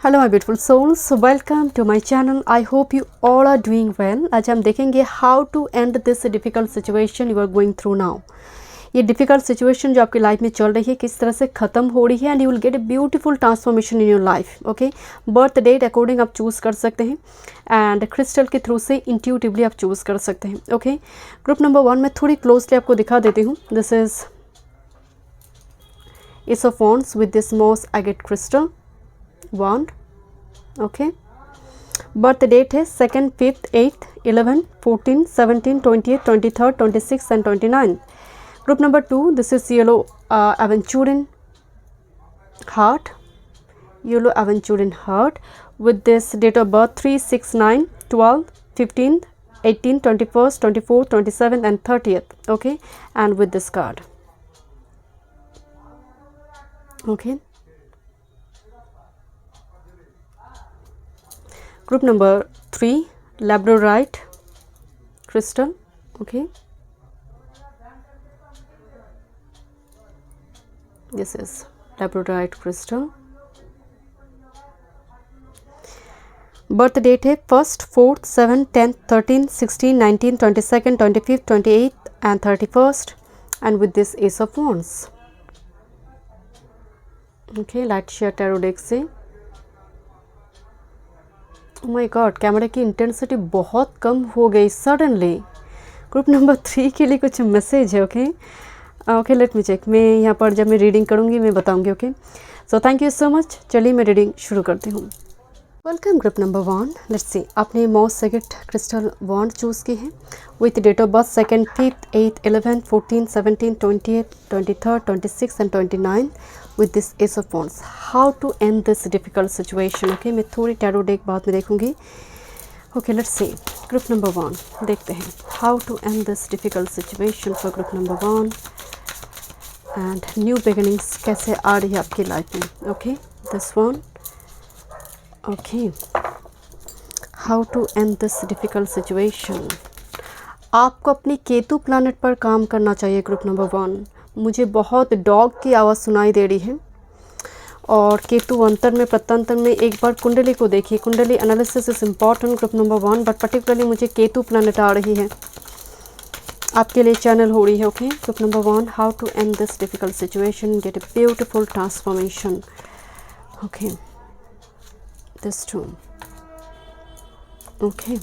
Hello my beautiful souls, welcome to my channel. I hope you all are doing well. आज हम देखेंगे how to end this difficult situation you are going through now. ये difficult situation जो आपकी life में चल रही है किस तरह से ख़त्म हो रही है and you will get a beautiful transformation in your life. Okay, birth date according आप चूज़ कर सकते हैं एंड क्रिस्टल के थ्रू से इंट्यूटिवली आप चूज़ कर सकते हैं। ओके, ग्रुप नंबर 1 में थोड़ी क्लोजली आपको दिखा देती हूँ। This is S of wands with this most agate crystal wand. Okay, birth date है 2nd, 5th, 8th, 11th, 14th, 17th, 20th, 23rd, 26th and 29th. Group number 2, this is yellow aventurine heart, yellow aventurine heart with this date of birth 3, 6, 9, 12, 15th, 18th, 21st, 24th, 27th and 30th. Okay, and with this card. Okay, group number 3, labradorite crystal. Okay, this is labradorite crystal. birth date है 1st, 4th, 7th, 10th, 13th, 16th, 19th, 22nd, 25th, 28th and 31st and with this ace of wands. Okay, light share tarot deck से। My God, camera की intensity बहुत कम हो गई suddenly. Group number 3 के लिए कुछ message है। Okay okay, let me check. मैं यहाँ पर जब मैं रीडिंग करूँगी मैं बताऊँगी। Okay, so thank you so much. चलिए मैं रीडिंग शुरू करती हूँ। Welcome group number 1। Let's see, आपने most second crystal wand choose की है with date of birth 2nd, 5th, 8th, 11th, 14th, 17th, 20th, 23rd, 26th and 29th with this ace of wands. How to end this difficult situation? Okay, मैं थोड़ी tarot deck बाद में देखूंगी। Okay, let's see. Group number 1 देखते हैं how to end this difficult situation for group number 1 and new beginnings कैसे आ रही है आपकी लाइफ में। Okay, this one. Okay, how to end this difficult situation. आपको अपनी केतु प्लैनेट पर काम करना चाहिए ग्रुप नंबर 1। मुझे बहुत डॉग की आवाज़ सुनाई दे रही है और केतु अंतर में प्रत्यंतर में एक बार कुंडली को देखिए। कुंडली analysis is important group number 1, but particularly मुझे केतु प्लैनेट आ रही है, आपके लिए चैनल हो रही है। Okay, group number 1, how to end this difficult situation, get a beautiful transformation. Okay, this too. Okay,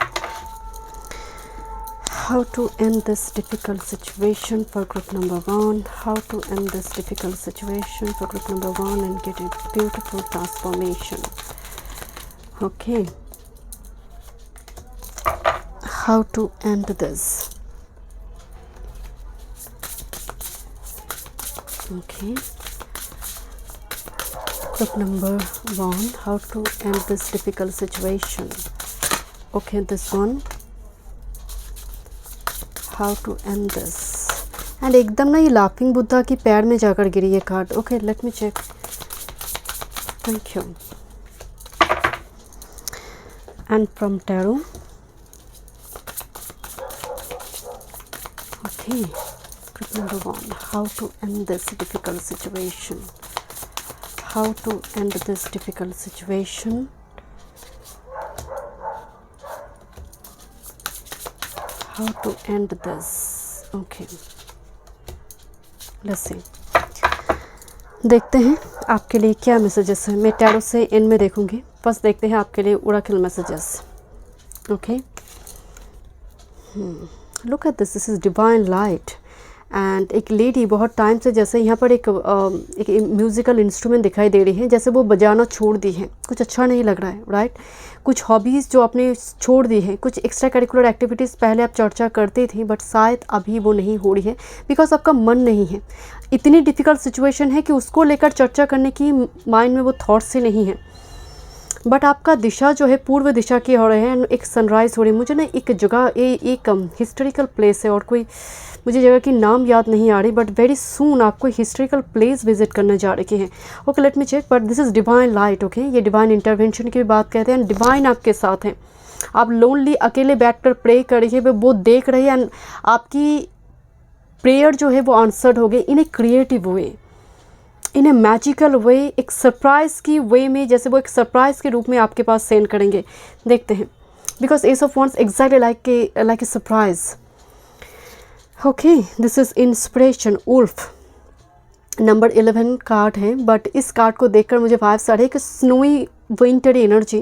how to end this difficult situation for group number 1, how to end this difficult situation for group number 1 and get a beautiful transformation. Okay, how to end this. Okay, group number 1, how to end this difficult situation. Okay, this one, how to end this. and एकदम ना ये laughing Buddha की पैर में जाकर गिरी ये card. Okay, let me check. Thank you. And from tarot. Okay, group number 1, how to end this difficult situation. How to end this difficult situation. How to end this. Okay, let's see. देखते हैं आपके लिए क्या messages हैं। मैं tarot से and में देखूंगी। फर्स्ट देखते हैं आपके लिए Oracle messages. Okay, look at this, this is divine light and एक लेडी बहुत टाइम से जैसे यहाँ पर एक म्यूज़िकल इंस्ट्रूमेंट दिखाई दे रही है, जैसे वो बजाना छोड़ दी है। कुछ अच्छा नहीं लग रहा है, राइट? कुछ हॉबीज़ जो आपने छोड़ दी है, कुछ एक्स्ट्रा करिकुलर एक्टिविटीज़ पहले आप चर्चा करती थी बट शायद अभी वो नहीं हो रही है बिकॉज आपका मन नहीं है। इतनी डिफ़िकल्ट सिचुएशन है कि उसको लेकर चर्चा करने की माइंड में वो थॉट्स ही नहीं है। बट आपका दिशा जो है पूर्व दिशा की हो रहे हैं। एक सनराइज़ हो रही है। मुझे ना एक जगह एक हिस्टोरिकल प्लेस है और कोई मुझे जगह की नाम याद नहीं आ रही, बट वेरी सून आपको हिस्टोरिकल प्लेस विजिट करने जा रही है। Okay, let me check, but this is divine light. Okay, ये डिवाइन इंटरवेंशन की बात कहते हैं। डिवाइन आपके साथ हैं। आप लोनली अकेले बैठकर प्रे कर रही है, वो देख रही है एंड आपकी प्रेयर जो है वो आंसर्ड हो गई इन a creative way. In A magical वे, एक सरप्राइज़ की वे में, जैसे वो एक सरप्राइज़ के रूप में आपके पास सेंड करेंगे। देखते हैं, because ace of wands exactly like a surprise. Okay, this is inspiration, wolf. Number 11 card है, बट इस कार्ड को देखकर मुझे वाइब्स आ रही है कि स्नोई विंटरी एनर्जी,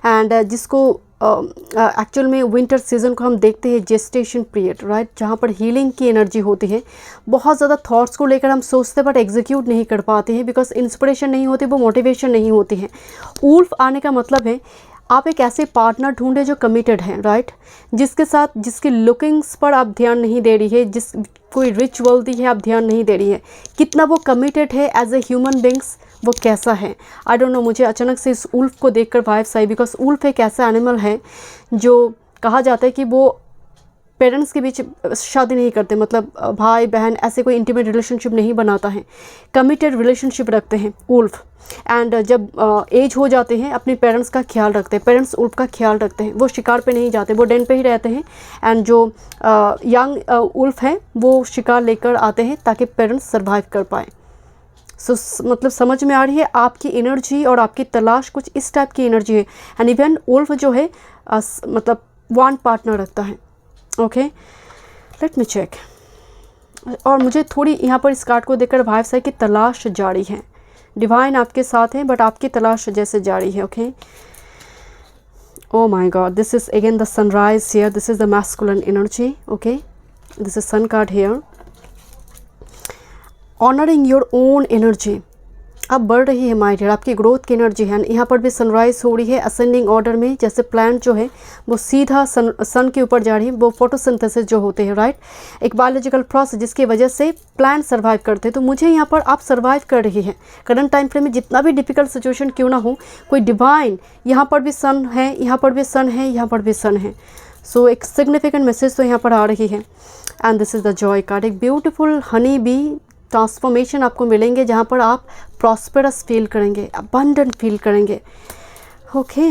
एंड जिसको एक्चुअल में विंटर सीजन को हम देखते हैं जेस्टेशन पीरियड, राइट, जहाँ पर हीलिंग की एनर्जी होती है। बहुत ज़्यादा थॉट्स को लेकर हम सोचते हैं बट एग्जीक्यूट नहीं कर पाते हैं, बिकॉज इंस्पिरेशन नहीं होती, वो मोटिवेशन नहीं होती है। उल्फ आने का मतलब है आप एक ऐसे पार्टनर ढूंढे जो कमिटेड है, राइट, जिसके साथ, जिसकी लुकिंग्स पर आप ध्यान नहीं दे रही है, जिस कोई रिच वेल्दी है आप ध्यान नहीं दे रही है, कितना वो कमिटेड है एज ए ह्यूमन बींग्स, वो कैसा है। आई डोंट नो, मुझे अचानक से इस उल्फ को देखकर वाइब्स आई, बिकॉज उल्फ एक ऐसा एनिमल है जो कहा जाता है कि वो पेरेंट्स के बीच शादी नहीं करते, मतलब भाई बहन ऐसे कोई इंटीमेट रिलेशनशिप नहीं बनाता है, कमिटेड रिलेशनशिप रखते हैं उल्फ। एंड जब एज हो जाते हैं अपने पेरेंट्स का ख्याल रखते हैं, पेरेंट्स उल्फ का ख्याल रखते हैं, वो शिकार पे नहीं जाते, वो डेन पे ही रहते हैं। एंड जो यंग उल्फ है वो शिकार लेकर आते हैं ताकि पेरेंट्स सर्वाइव कर पाए। सो मतलब समझ में आ रही है, आपकी एनर्जी और आपकी तलाश कुछ इस टाइप की एनर्जी है। एंड इवन उल्फ जो है मतलब वन पार्टनर रखता है। Okay, let me check. और मुझे थोड़ी यहाँ पर इस कार्ड को देखकर वाइब्स है कि तलाश जारी है, डिवाइन आपके साथ है बट आपकी तलाश जैसे जारी है। Okay, oh my God, this is again the sunrise here, this is the masculine energy. Okay, this is sun card here. Honouring your own energy, अब बढ़ रही है माय डियर, आपकी ग्रोथ की एनर्जी है। यहाँ पर भी सनराइज हो रही है असेंडिंग ऑर्डर में, जैसे प्लांट जो है वो सीधा सन के ऊपर जा रही है, वो फोटोसिंथेसिस जो होते हैं, राइट, एक बायोलॉजिकल प्रोसेस जिसकी वजह से प्लांट सर्वाइव करते हैं। तो मुझे यहाँ पर आप सर्वाइव कर रही है करंट टाइम फ्रेम में, जितना भी डिफिकल्ट सिचुएशन क्यों ना हो, कोई डिवाइन, यहाँ पर भी सन है, यहाँ पर भी सन है, यहाँ पर भी सन है। सो एक सिग्निफिकेंट मैसेज तो यहाँ पर आ रही है। And this is the Joy card, एक ब्यूटिफुल हनी बी ट्रांसफॉर्मेशन आपको मिलेंगे जहाँ पर आप प्रॉस्पेरस फील करेंगे, अबंडेंट फील करेंगे। ओके,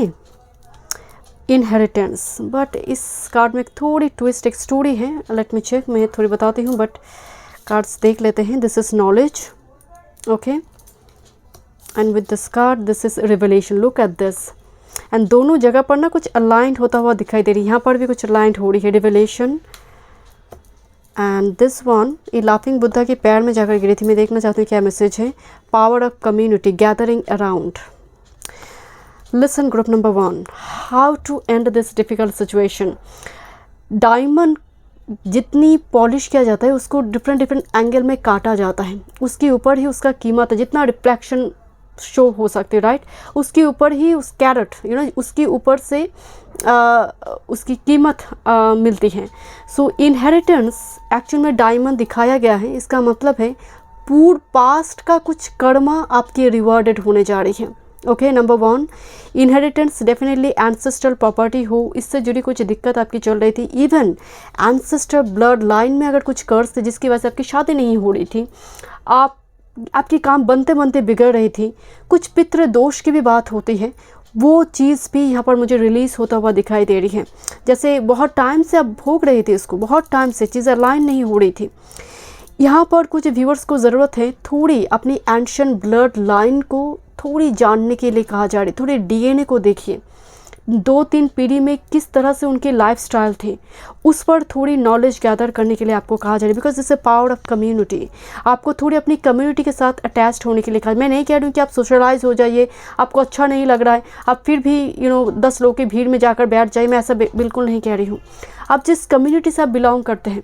इनहेरिटेंस, बट इस कार्ड में थोड़ी ट्विस्ट, एक स्टोरी है, लेट मी चेक, मैं थोड़ी बताती हूँ बट कार्ड्स देख लेते हैं। This is knowledge, okay, and with this card this is revelation, look at this. And दोनों जगह पर ना कुछ अलाइंड होता हुआ दिखाई दे रही है, यहाँ पर भी कुछ अलाइंड हो रही है, रिवलेशन। एंड दिस वन, ये लाफिंग बुद्धा के पैर में जाकर गिरी थी। मैं देखना चाहती हूँ क्या मैसेज है। Power of community gathering around. Listen group number 1, how to end this difficult situation. Diamond जितनी पॉलिश किया जाता है उसको डिफरेंट डिफरेंट एंगल में काटा जाता है, उसके ऊपर ही उसका कीमत है, जितना रिफ्लेक्शन शो हो सकते, राइट, उसके ऊपर ही उस कैरेट उसके ऊपर से उसकी कीमत मिलती है। सो इनहेरिटेंस एक्चुअल में डायमंड दिखाया गया है, इसका मतलब है पूर्व पास्ट का कुछ कर्मा आपकी रिवॉर्डेड होने जा रही है। Okay, number 1, inheritance definitely ancestral property हो, इससे जुड़ी कुछ दिक्कत आपकी चल रही थी, इवन एंसेस्टर ब्लड लाइन में अगर कुछ कर्ज थे जिसकी वजह से आपकी शादी नहीं हो रही थी, आपकी काम बनते बनते बिगड़ रही थी, कुछ पितृ दोष की भी बात होती है, वो चीज़ भी यहाँ पर मुझे रिलीज़ होता हुआ दिखाई दे रही है। जैसे बहुत टाइम से आप भोग रही थी इसको, बहुत टाइम से चीज़ें अलाइन नहीं हो रही थी। यहाँ पर कुछ व्यूअर्स को ज़रूरत है थोड़ी अपनी एंशिएंट ब्लड लाइन को थोड़ी जानने के लिए कहा जा रही, थोड़ी डीएनए को देखिए, 2-3 पीढ़ी में किस तरह से उनके लाइफस्टाइल थे, उस पर थोड़ी नॉलेज गैदर करने के लिए आपको कहा जा रहा है, because this is power of community. आपको थोड़ी अपनी कम्युनिटी के साथ अटैच्ड होने के लिए कहा। मैं नहीं कह रही हूँ कि आप सोशलाइज हो जाइए, आपको अच्छा नहीं लग रहा है आप फिर भी 10 लोगों की भीड़ में जाकर बैठ जाइए, मैं ऐसा बिल्कुल नहीं कह रही हूँ। आप जिस कम्युनिटी से आप बिलोंग करते हैं,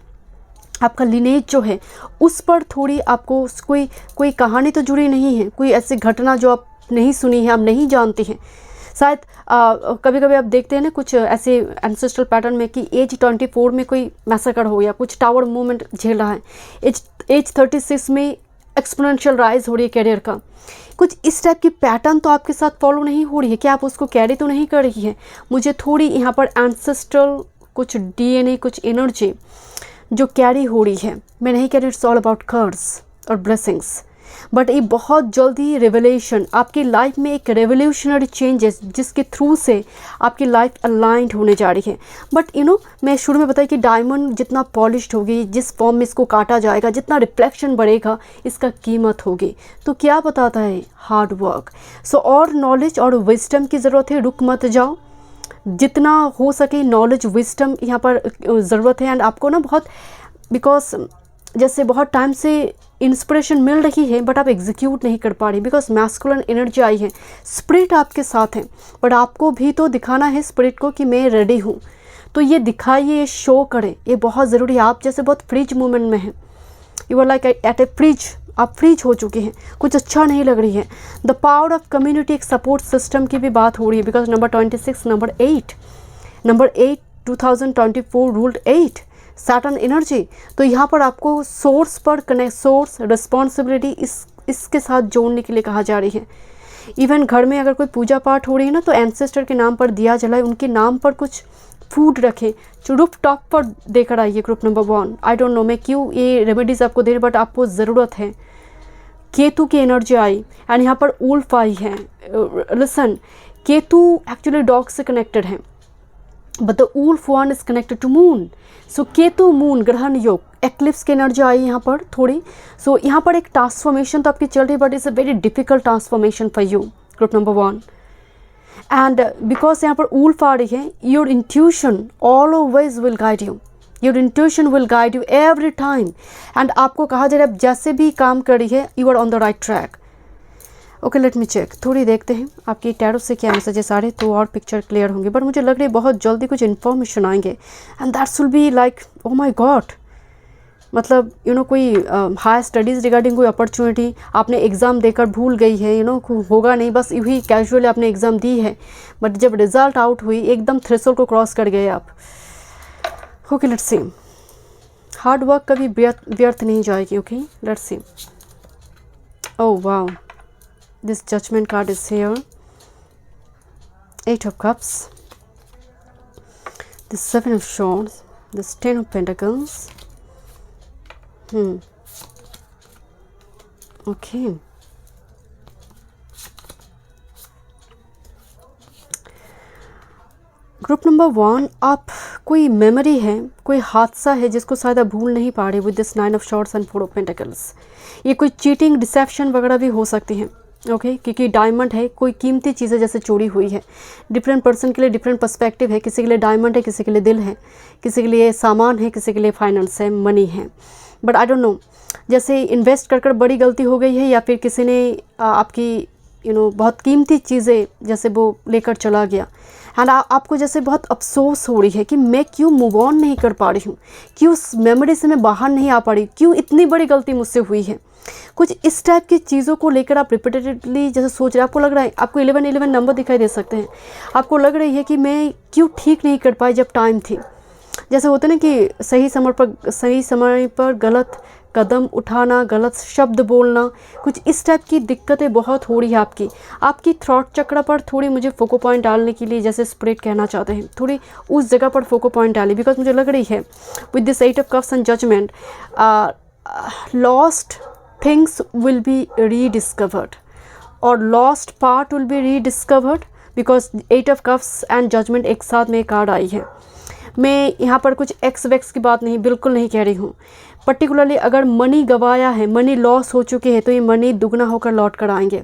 आपका लिनेज जो है उस पर थोड़ी आपको कोई कहानी तो जुड़ी नहीं है, कोई ऐसी घटना जो आप नहीं सुनी है, आप नहीं जानती हैं। शायद कभी कभी आप देखते हैं ना कुछ ऐसे एंसेस्ट्रल पैटर्न में कि एज 24 में कोई मैसेकर हो गया, कुछ टावर मूवमेंट झेल रहा है, एज 36 में एक्सपोनेंशियल राइज हो रही है कैरियर का, कुछ इस टाइप की पैटर्न तो आपके साथ फॉलो नहीं हो रही है, क्या आप उसको कैरी तो नहीं कर रही है। मुझे थोड़ी यहाँ पर एंसेस्ट्रल कुछ डीएनए, कुछ एनर्जी जो कैरी हो रही है। मैं नहीं कह रही इट्स ऑल अबाउट कर्स और ब्लेसिंग्स, बट ये बहुत जल्दी रेवलेशन, आपकी लाइफ में एक रेवोल्यूशनरी चेंजेस जिसके थ्रू से आपकी लाइफ अलाइंड होने जा रही है। बट मैं शुरू में बताया कि डायमंड जितना पॉलिश्ड होगी, जिस फॉर्म में इसको काटा जाएगा, जितना रिफ्लेक्शन बढ़ेगा, इसका कीमत होगी। तो क्या बताता है? Hard work. सो और नॉलेज और विजडम की ज़रूरत है, रुक मत जाओ, जितना हो सके नॉलेज विजडम यहाँ पर ज़रूरत है। एंड आपको ना बहुत, बिकॉज जैसे बहुत टाइम से इंस्पिरेशन मिल रही है बट आप एग्जीक्यूट नहीं कर पा रही, बिकॉज मैस्कुलिन एनर्जी आई है, स्पिरिट आपके साथ है, बट आपको भी तो दिखाना है स्पिरिट को कि मैं रेडी हूँ। तो ये दिखाइए, ये शो करें, ये बहुत ज़रूरी है। आप जैसे बहुत फ्रिज मूवमेंट में हैं, you are like at a fridge, आप फ्रीज हो चुके हैं, कुछ अच्छा नहीं लग रही है। द पावर ऑफ कम्युनिटी, एक सपोर्ट सिस्टम की भी बात हो रही है, because number 26, number 8 2024 ruled 8 Saturn energy. तो यहाँ पर आपको सोर्स पर कनेक्ट, सोर्स रिस्पॉन्सिबिलिटी इसके साथ जोड़ने के लिए कहा जा रही है। इवन घर में अगर कोई पूजा पाठ हो रही है ना, तो एंसेस्टर के नाम पर दिया जलाए, उनके नाम पर कुछ फूड रखें, रूफ टॉप पर देकर आइए। Group number 1, I don't no मैं क्यों ये रेमेडीज़ आपको दे रही, बट आपको ज़रूरत है। केतु की एनर्जी आई एंड यहाँ पर उल्फ आई है। लिसन, केतु एक्चुअली डॉग से कनेक्टेड है, but the wolf one is connected to moon. So Ketu moon ग्रहण योग, एक्लिप्स की एनर्जी आई यहाँ पर थोड़ी। सो यहाँ पर एक ट्रांसफॉर्मेशन तो आपकी चल रही है, but it's a very difficult transformation for you, group number 1। And because यहाँ पर उल्फ आ रही है, your intuition always will guide you, your intuition will guide you every time. And आपको कहा जा रहा है जैसे भी काम कर रही है, you are on the right track. Okay, let me check, थोड़ी देखते हैं आपकी टैरो से क्या मैसेजेस आ रहे, तो और पिक्चर क्लियर होंगे। बट मुझे लग रही है बहुत जल्दी कुछ इन्फॉर्मेशन आएंगे and that's will be like oh my God, मतलब कोई हायर स्टडीज़ रिगार्डिंग कोई अपॉर्चुनिटी, आपने एग्ज़ाम देकर भूल गई है, होगा नहीं, बस यूँ ही कैजुअली आपने एग्ज़ाम दी है, बट जब रिज़ल्ट आउट हुई एकदम थ्रेशोल्ड को क्रॉस कर गए आप। Okay, let's C, hard work कभी व्यर्थ नहीं जाएगी। Okay, let's C. Oh wow, this judgment card is here, 8 of cups, the 7 of swords, the 10 of pentacles. Okay, group number 1, आप कोई मेमोरी है, कोई हादसा है जिसको शायद आप भूल नहीं पा रहे with this 9 of shorts and 4 of pentacles. ये कोई चीटिंग, डिसेप्शन वगैरह भी हो सकती हैं। ओके, क्योंकि डायमंड है, कोई कीमती चीज़ें जैसे चोरी हुई है। डिफरेंट पर्सन के लिए डिफरेंट पर्सपेक्टिव है, किसी के लिए डायमंड है, किसी के लिए दिल है, किसी के लिए सामान है, किसी के लिए फाइनेंस है, मनी है। बट आई डोंट नो, जैसे इन्वेस्ट कर कर बड़ी गलती हो गई है, या फिर किसी ने आपकी बहुत कीमती चीज़ें जैसे वो लेकर चला गया एंड आपको जैसे बहुत अफसोस हो रही है कि मैं क्यों मूव ऑन नहीं कर पा रही हूँ, क्यों उस मेमोरी से मैं बाहर नहीं आ पा रही, क्यों इतनी बड़ी गलती मुझसे हुई है। कुछ इस टाइप की चीज़ों को लेकर आप रिपीटेडली जैसे सोच रहे हैं, आपको लग रहा है, आपको 11 नंबर दिखाई दे सकते हैं, आपको लग रही है कि मैं क्यों ठीक नहीं कर पाई जब टाइम थी। जैसे होता ना कि सही समय पर गलत कदम उठाना, गलत शब्द बोलना, कुछ इस टाइप की दिक्कतें बहुत हो रही है आपकी थ्रॉट चक्र पर। थोड़ी मुझे फोको पॉइंट डालने के लिए, जैसे स्पिरिट कहना चाहते हैं, थोड़ी उस जगह पर फोको पॉइंट डाली, बिकॉज मुझे लग रही है with this 8 of cups and judgement, lost things will be rediscovered और lost part will be rediscovered, because 8 of cups and judgement एक साथ में कार्ड आई है। मैं यहाँ पर कुछ एक्स वेक्स की बात नहीं, बिल्कुल नहीं कह रही हूँ। पर्टिकुलरली अगर मनी गवाया है, मनी लॉस हो चुके हैं, तो ये मनी दुगना होकर लौट कर आएंगे।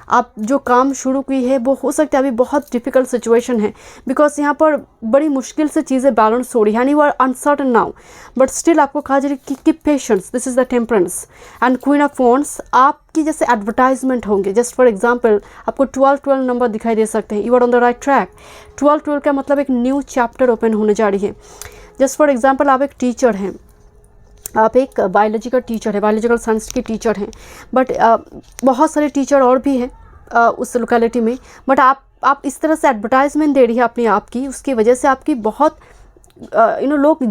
आप जो काम शुरू की है वो हो सकता है अभी बहुत डिफ़िकल्ट सिचुएशन है, बिकॉज यहाँ पर बड़ी मुश्किल से चीज़ें बैलेंस हो रही है, यानी you are uncertain now, but still आपको कहा जा रहा है कि patience, this is the temperance and queen of wands. आपकी जैसे एडवर्टाइजमेंट होंगे, जस्ट फॉर एग्जांपल आपको 12 नंबर दिखाई दे सकते हैं, you are on the right track. 12 का मतलब एक न्यू चैप्टर ओपन होने जा रही है। जस्ट फॉर एग्जाम्पल आप एक टीचर हैं, आप एक बायोलॉजी का टीचर है, बायोलॉजिकल साइंस के टीचर हैं, बट बहुत सारे टीचर और भी हैं उस लोकेलिटी में, बट आप इस तरह से एडवर्टाइजमेंट दे रही है अपने आप की, उसकी वजह से आपकी बहुत लोग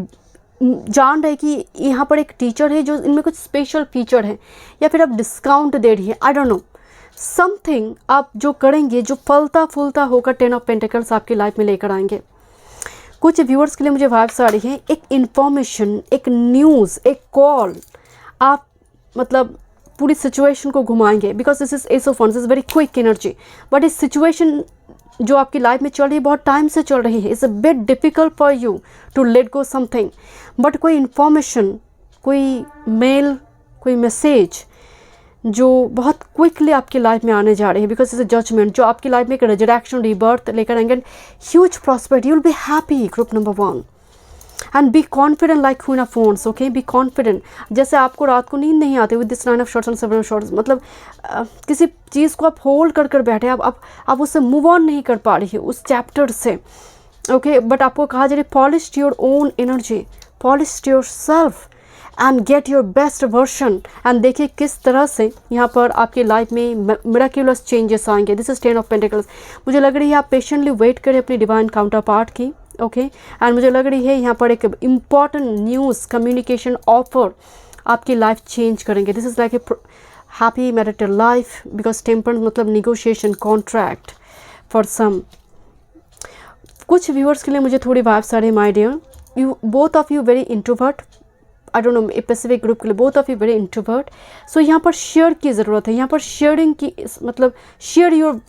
जान रहे कि यहाँ पर एक टीचर है जो इनमें कुछ स्पेशल फीचर है, या फिर आप डिस्काउंट दे रही है, आई डोंट नो समथिंग आप जो करेंगे जो फलता फूलता होकर 10 ऑफ पेंटिकल्स आपकी लाइफ में लेकर आएंगे। कुछ व्यूअर्स के लिए मुझे वाइब्स आ रही हैं, एक इन्फॉर्मेशन, एक न्यूज़, एक कॉल, आप मतलब पूरी सिचुएशन को घुमाएंगे, because this is ace of wands, is very quick energy. But इस सिचुएशन जो आपकी लाइफ में चल रही है बहुत टाइम से चल रही है, it's a bit difficult for you to let go something. But कोई इन्फॉर्मेशन, कोई मेल, कोई मैसेज जो बहुत क्विकली आपकी लाइफ में आने जा रहे हैं, बिकॉज इज अ जजमेंट जो आपकी लाइफ में एक रिजरेक्शन, रीबर्थ लेकर आएंगे, huge prosperity, you will be happy. Group number 1, and be confident like queen of wands. Okay, be confident. जैसे आपको रात को नींद नहीं आती with this 9 of shorts and 7 of shorts, मतलब किसी चीज़ को आप होल्ड कर बैठे, आप उससे मूव ऑन नहीं कर पा रही है उस चैप्टर से। ओके, बट आपको कहा जा रहा है polish your own energy, polish your self and get your best version. And देखिए किस तरह से यहाँ पर आपकी लाइफ में मिराक्युलस चेंजेस आएंगे। This is 10 of pentacles. मुझे लग रही है आप पेशेंटली वेट करें अपनी डिवाइन काउंटर पार्ट की। ओके, एंड मुझे लग रही है यहाँ पर एक इम्पॉर्टेंट न्यूज़, कम्युनिकेशन, ऑफर आपकी लाइफ चेंज करेंगे। This is like a happy marital life, because temperance मतलब निगोशिएशन, कॉन्ट्रैक्ट फॉर सम। कुछ व्यूअर्स के लिए मुझे थोड़ी वाइब्स आ रही है my dear, you both of you very introvert, I don't know, specific group के लिए both of you very introvert. So यहाँ पर शेयर की ज़रूरत है, यहाँ पर शेयरिंग की, मतलब share your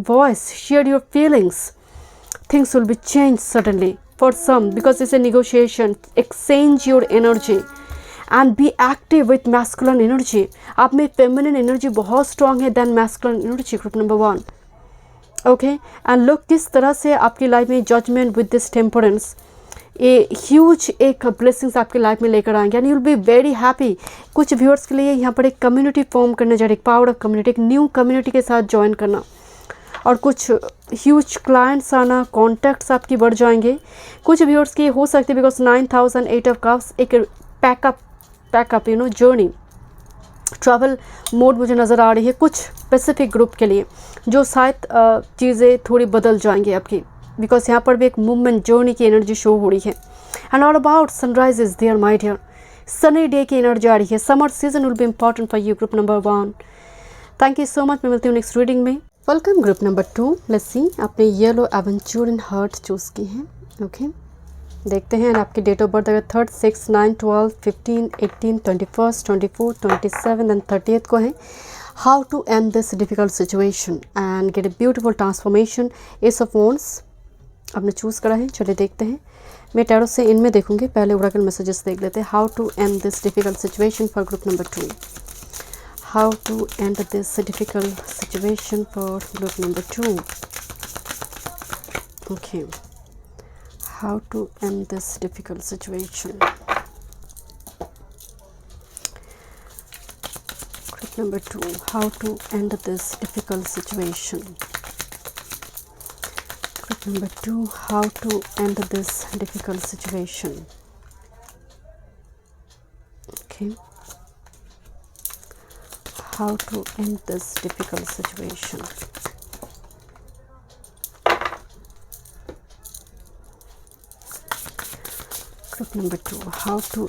voice, share your feelings, things will be changed suddenly for some, because it's a negotiation. Exchange your energy and be active with masculine energy. आप में feminine energy बहुत strong है than masculine energy, group number 1. Okay, and look किस तरह से आपकी life में judgment with this temperance a huge एक ब्लेसिंग्स आपकी लाइफ में लेकर आएंगे, and you will be very happy. कुछ व्यूअर्स के लिए यहाँ पर एक कम्युनिटी फॉर्म करने जा रही है, पावर ऑफ कम्युनिटी, एक न्यू कम्युनिटी के साथ ज्वाइन करना, और कुछ ह्यूज क्लाइंट्स आना, कॉन्टैक्ट्स आपकी बढ़ जाएंगे। कुछ व्यूअर्स की हो सकती है बिकॉज 9000 8 ऑफ कप्स एक pack up you know journey, travel mode मुझे नज़र आ रही है कुछ स्पेसिफिक ग्रुप के लिए, जो शायद चीज़ें थोड़ी बदल जाएंगी आपकी, बिकॉज यहाँ पर भी एक मूवमेंट जर्नी की एनर्जी शो हो रही है। And all about sunrise is there my dear, sunny day की एनर्जी आ रही है। Summer season will be important for you, group number 1। Thank you so much, मैं मिलती हूँ नेक्स्ट रीडिंग में। Welcome group number 2। Let's see, आपने yellow adventure in heart choose की है। ओके, देखते हैं आपकी डेट ऑफ बर्थ अगर 3, 6, 9, 12, 15, 18, 21, 24, 27 एंड 30 को है। How to end this difficult situation and get a beautiful transformation, ace of wands आपने चूज़ करा है। चलिए देखते हैं, मैं टैरो से इनमें देखूंगी, पहले ओरेकल मैसेजेस देख लेते हैं। How to end this difficult situation for group number 2। How to end this difficult situation for group number 2. Okay, how to end this difficult situation. Group number 2, how to end this difficult situation. Group number 2, how to end this difficult situation. Okay, how to end this difficult situation. Group number 2, how to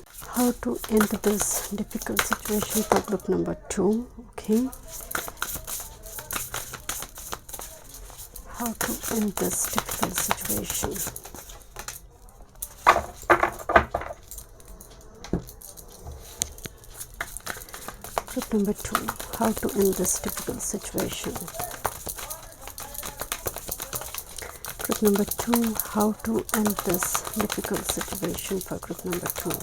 end this difficult situation for group number 2. Okay, how to end this difficult situation. Group number 2, how to end this difficult situation. Group number 2, how to end this difficult situation for group number 2.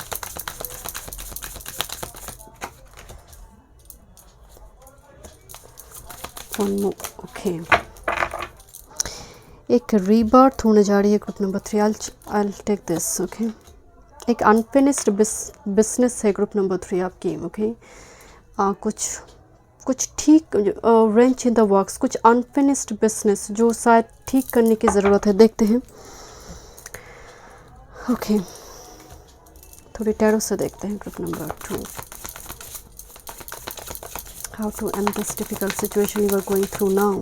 One more. Okay, एक rebirth होने जा रही है group number 3। I'll take this. Okay, एक unfinished business है group number 3 आपकी। Okay, कुछ ठीक रेंच इन द वर्क्स, कुछ अनफिनिश्ड बिजनेस जो शायद ठीक करने की ज़रूरत है। देखते हैं। ओके, थोड़ी टैरो से देखते हैं group number 2। How to end this difficult situation you are going through now.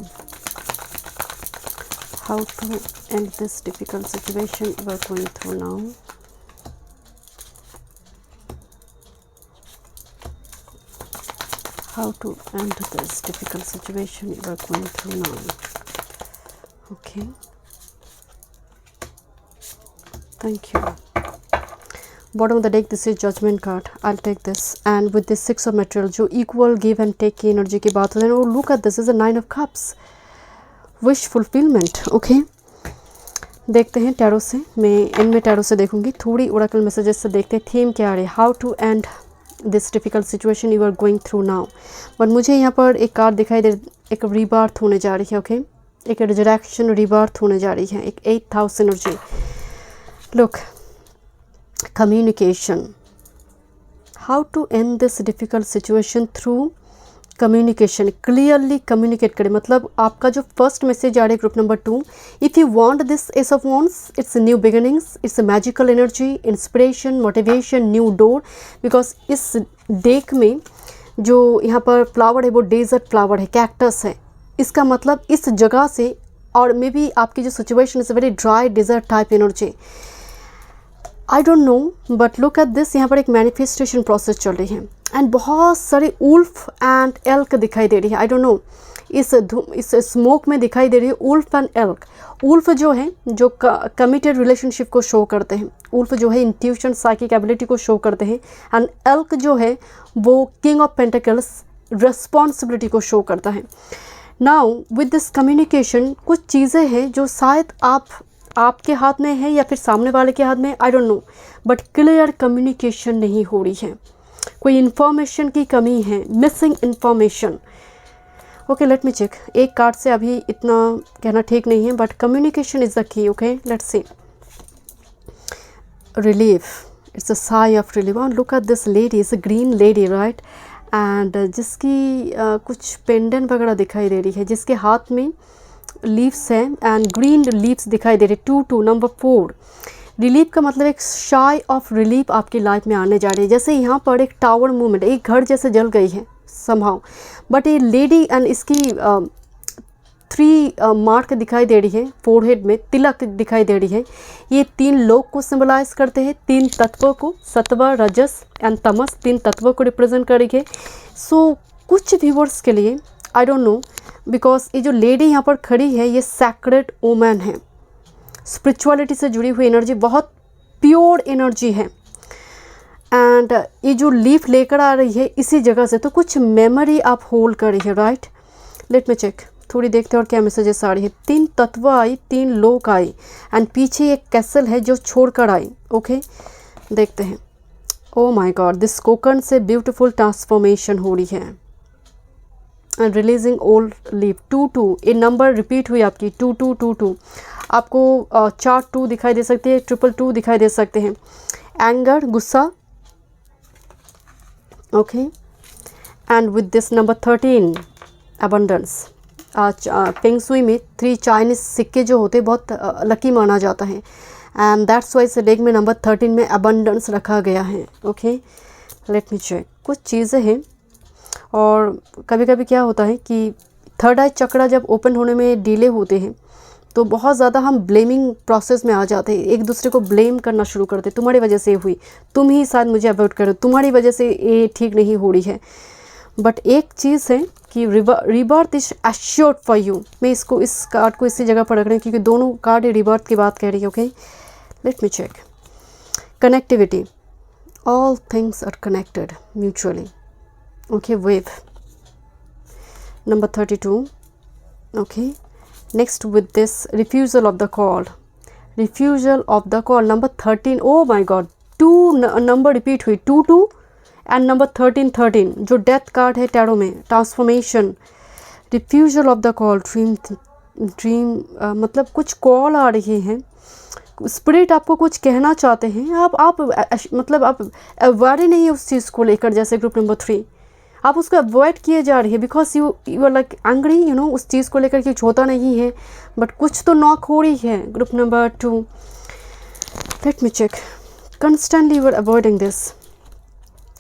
How to end this difficult situation you are going through now. How to end this difficult situation you are going through now. Okay, thank you. Bottom of the deck this is judgement card, I take this and with this 6 of material जो equal give and take की energy की बात होती है, और look at this is a 9 of cups, wish fulfilment. Okay, देखते हैं tarot से, मैं एंड में टैरो से देखूंगी, थोड़ी ओरेकल मैसेजेस से देखते हैं थीम क्या आ रही है। How to end this difficult situation you are going through now. But मुझे यहाँ पर एक कार्ड दिखाई दे, एक रीबर्थ होने जा रही है। ओके, एक रिजरेक्शन रीबर्थ होने जा रही है, एक 8th house energy. Look, communication, how to end this difficult situation through communication. Clearly communicate करें, मतलब आपका जो फर्स्ट मैसेज आ रहा है group number 2, if you want this ace of wands, it's new beginnings, it's a magical energy, inspiration, motivation, new door. Because इस deck में जो यहाँ पर फ्लावर है वो डेजर्ट फ्लावर है, कैक्टस है। इसका मतलब इस जगह से, और मे बी आपकी जो situation is very dry desert type energy, I don't know, but look at this, यहाँ पर एक मैनिफेस्टेशन प्रोसेस चल रही है एंड बहुत सारे उल्फ एंड एल्क दिखाई दे रही है। आई डोंट नो, इस स्मोक में दिखाई दे रही है उल्फ एंड एल्क। उल्फ जो है जो कमिटेड रिलेशनशिप को शो करते हैं, उल्फ जो है इंट्यूशन साइकिक एबिलिटी को शो करते हैं, एंड एल्क जो है वो किंग ऑफ पेंटिकल्स रिस्पॉन्सिबिलिटी को शो करता है। नाउ विद दिस कम्युनिकेशन कुछ चीज़ें हैं जो शायद आपके हाथ में है या फिर सामने वाले के हाथ में, I don't know, but clear communication नहीं हो रही है, कोई इन्फॉर्मेशन की कमी है, missing information. Okay, let me check. एक कार्ड से अभी इतना कहना ठीक नहीं है, but communication is the key. Okay, let's see. Relief, it's a sigh of relief. Look at this lady, is a green lady, right, and जिसकी कुछ पेंडेंट वगैरह दिखाई दे रही है, जिसके हाथ में लीव्स हैं एंड ग्रीन लीव्स दिखाई दे रही है। 2 नंबर 4, रिलीफ का मतलब एक शाई ऑफ रिलीफ आपकी लाइफ में आने जा रही है। जैसे यहाँ पर एक टावर मूवमेंट, एक घर जैसे जल गई है समहाउ, बट ये लेडी एंड इसकी 3 मार्क दिखाई दे रही है, फोरहेड में तिलक दिखाई दे रही है। ये 3 लोग को सिंबलाइज करते हैं, 3 तत्वों को, सत्व, रजस एंड तमस, 3 तत्वों को रिप्रेजेंट कर रही है। सो कुछ व्यूवर्स के लिए आई डोंट नो, बिकॉज ये जो लेडी यहाँ पर खड़ी है ये सैक्रेड वुमन है, स्पिरिचुअलिटी से जुड़ी हुई एनर्जी, बहुत प्योर एनर्जी है। एंड ये जो लीफ लेकर आ रही है इसी जगह से, तो कुछ मेमोरी आप होल्ड कर रही है, राइट। लेट मी चेक, थोड़ी देखते हैं और क्या मैसेजेस आ रही है। 3 तत्व आई, 3 लोग आई, एंड पीछे एक कैसल है जो छोड़कर आई। ओके, देखते हैं। Oh my God, this cocoon से ब्यूटीफुल ट्रांसफॉर्मेशन हो रही है एंड रिलीजिंग ओल्ड लीफ। 2 ये नंबर रिपीट हुई आपकी, 2 आपको 4 2 दिखाई दे सकती है, 2 दिखाई दे सकते हैं। एंगर, गुस्सा। Okay, and with this number 13 abundance. आज पेंगसुई में 3 चाइनीज सिक्के जो होते हैं बहुत लकी माना जाता है, एंड दैट्स वाई इस डेक में नंबर 13 में अबंडेंस रखा गया है। Okay, let me check. कुछ चीज़ें हैं, और कभी कभी क्या होता है कि थर्ड आई चक्रा जब ओपन होने में डिले होते हैं तो बहुत ज़्यादा हम ब्लेमिंग प्रोसेस में आ जाते हैं, एक दूसरे को ब्लेम करना शुरू करते हैं। तुम्हारी वजह से हुई, तुम ही शायद मुझे अवॉइड करो, तुम्हारी वजह से ये ठीक नहीं हो रही है। बट एक चीज़ है कि rebirth is assured for you. मैं इस कार्ड को इसी जगह पर रख रही हूँ क्योंकि दोनों कार्ड रिबर्थ की बात कह रही है। Okay, let me check. Connectivity, all things are connected mutually. Okay, wave number 32। Okay, next with this refusal of the call, number 13। oh my god, 2 number repeat हुई, 2 एंड नंबर 13 जो death card है tarot में, transformation, refusal of the call, dream मतलब कुछ call आ रही है, spirit आपको कुछ कहना चाहते हैं, आप मतलब आप अवेयर नहीं है उस चीज़ को लेकर। जैसे ग्रुप नंबर 3 आप उसको अवॉइड किए जा रही है because you are like angry, you know, उस चीज़ को लेकर कुछ होता नहीं है, बट कुछ तो नॉक हो रही है। Group number 2, let me check. Constantly you are avoiding this.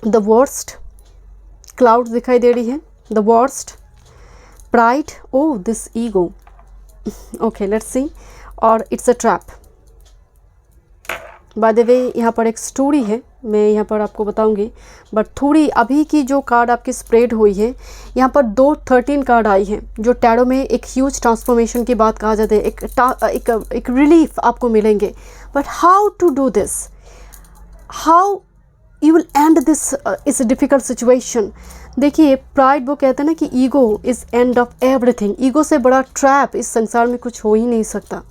The worst, cloud दिखाई दे रही है, the worst, pride, oh this ego. Okay, let's see. और it's a trap. By the way यहाँ पर एक स्टोरी है, मैं यहाँ पर आपको बताऊंगी, बट थोड़ी अभी की जो कार्ड आपकी स्प्रेड हुई है, यहाँ पर 13 कार्ड आई हैं जो टैरो में एक ह्यूज ट्रांसफॉर्मेशन की बात कहा जाता है, एक रिलीफ आपको मिलेंगे। But how to do this, how you will end this इस डिफ़िकल्ट सिचुएशन। देखिए प्राइड वो कहते हैं ना कि ego is end of everything. Ego से बड़ा ट्रैप इस संसार में कुछ हो ही नहीं सकता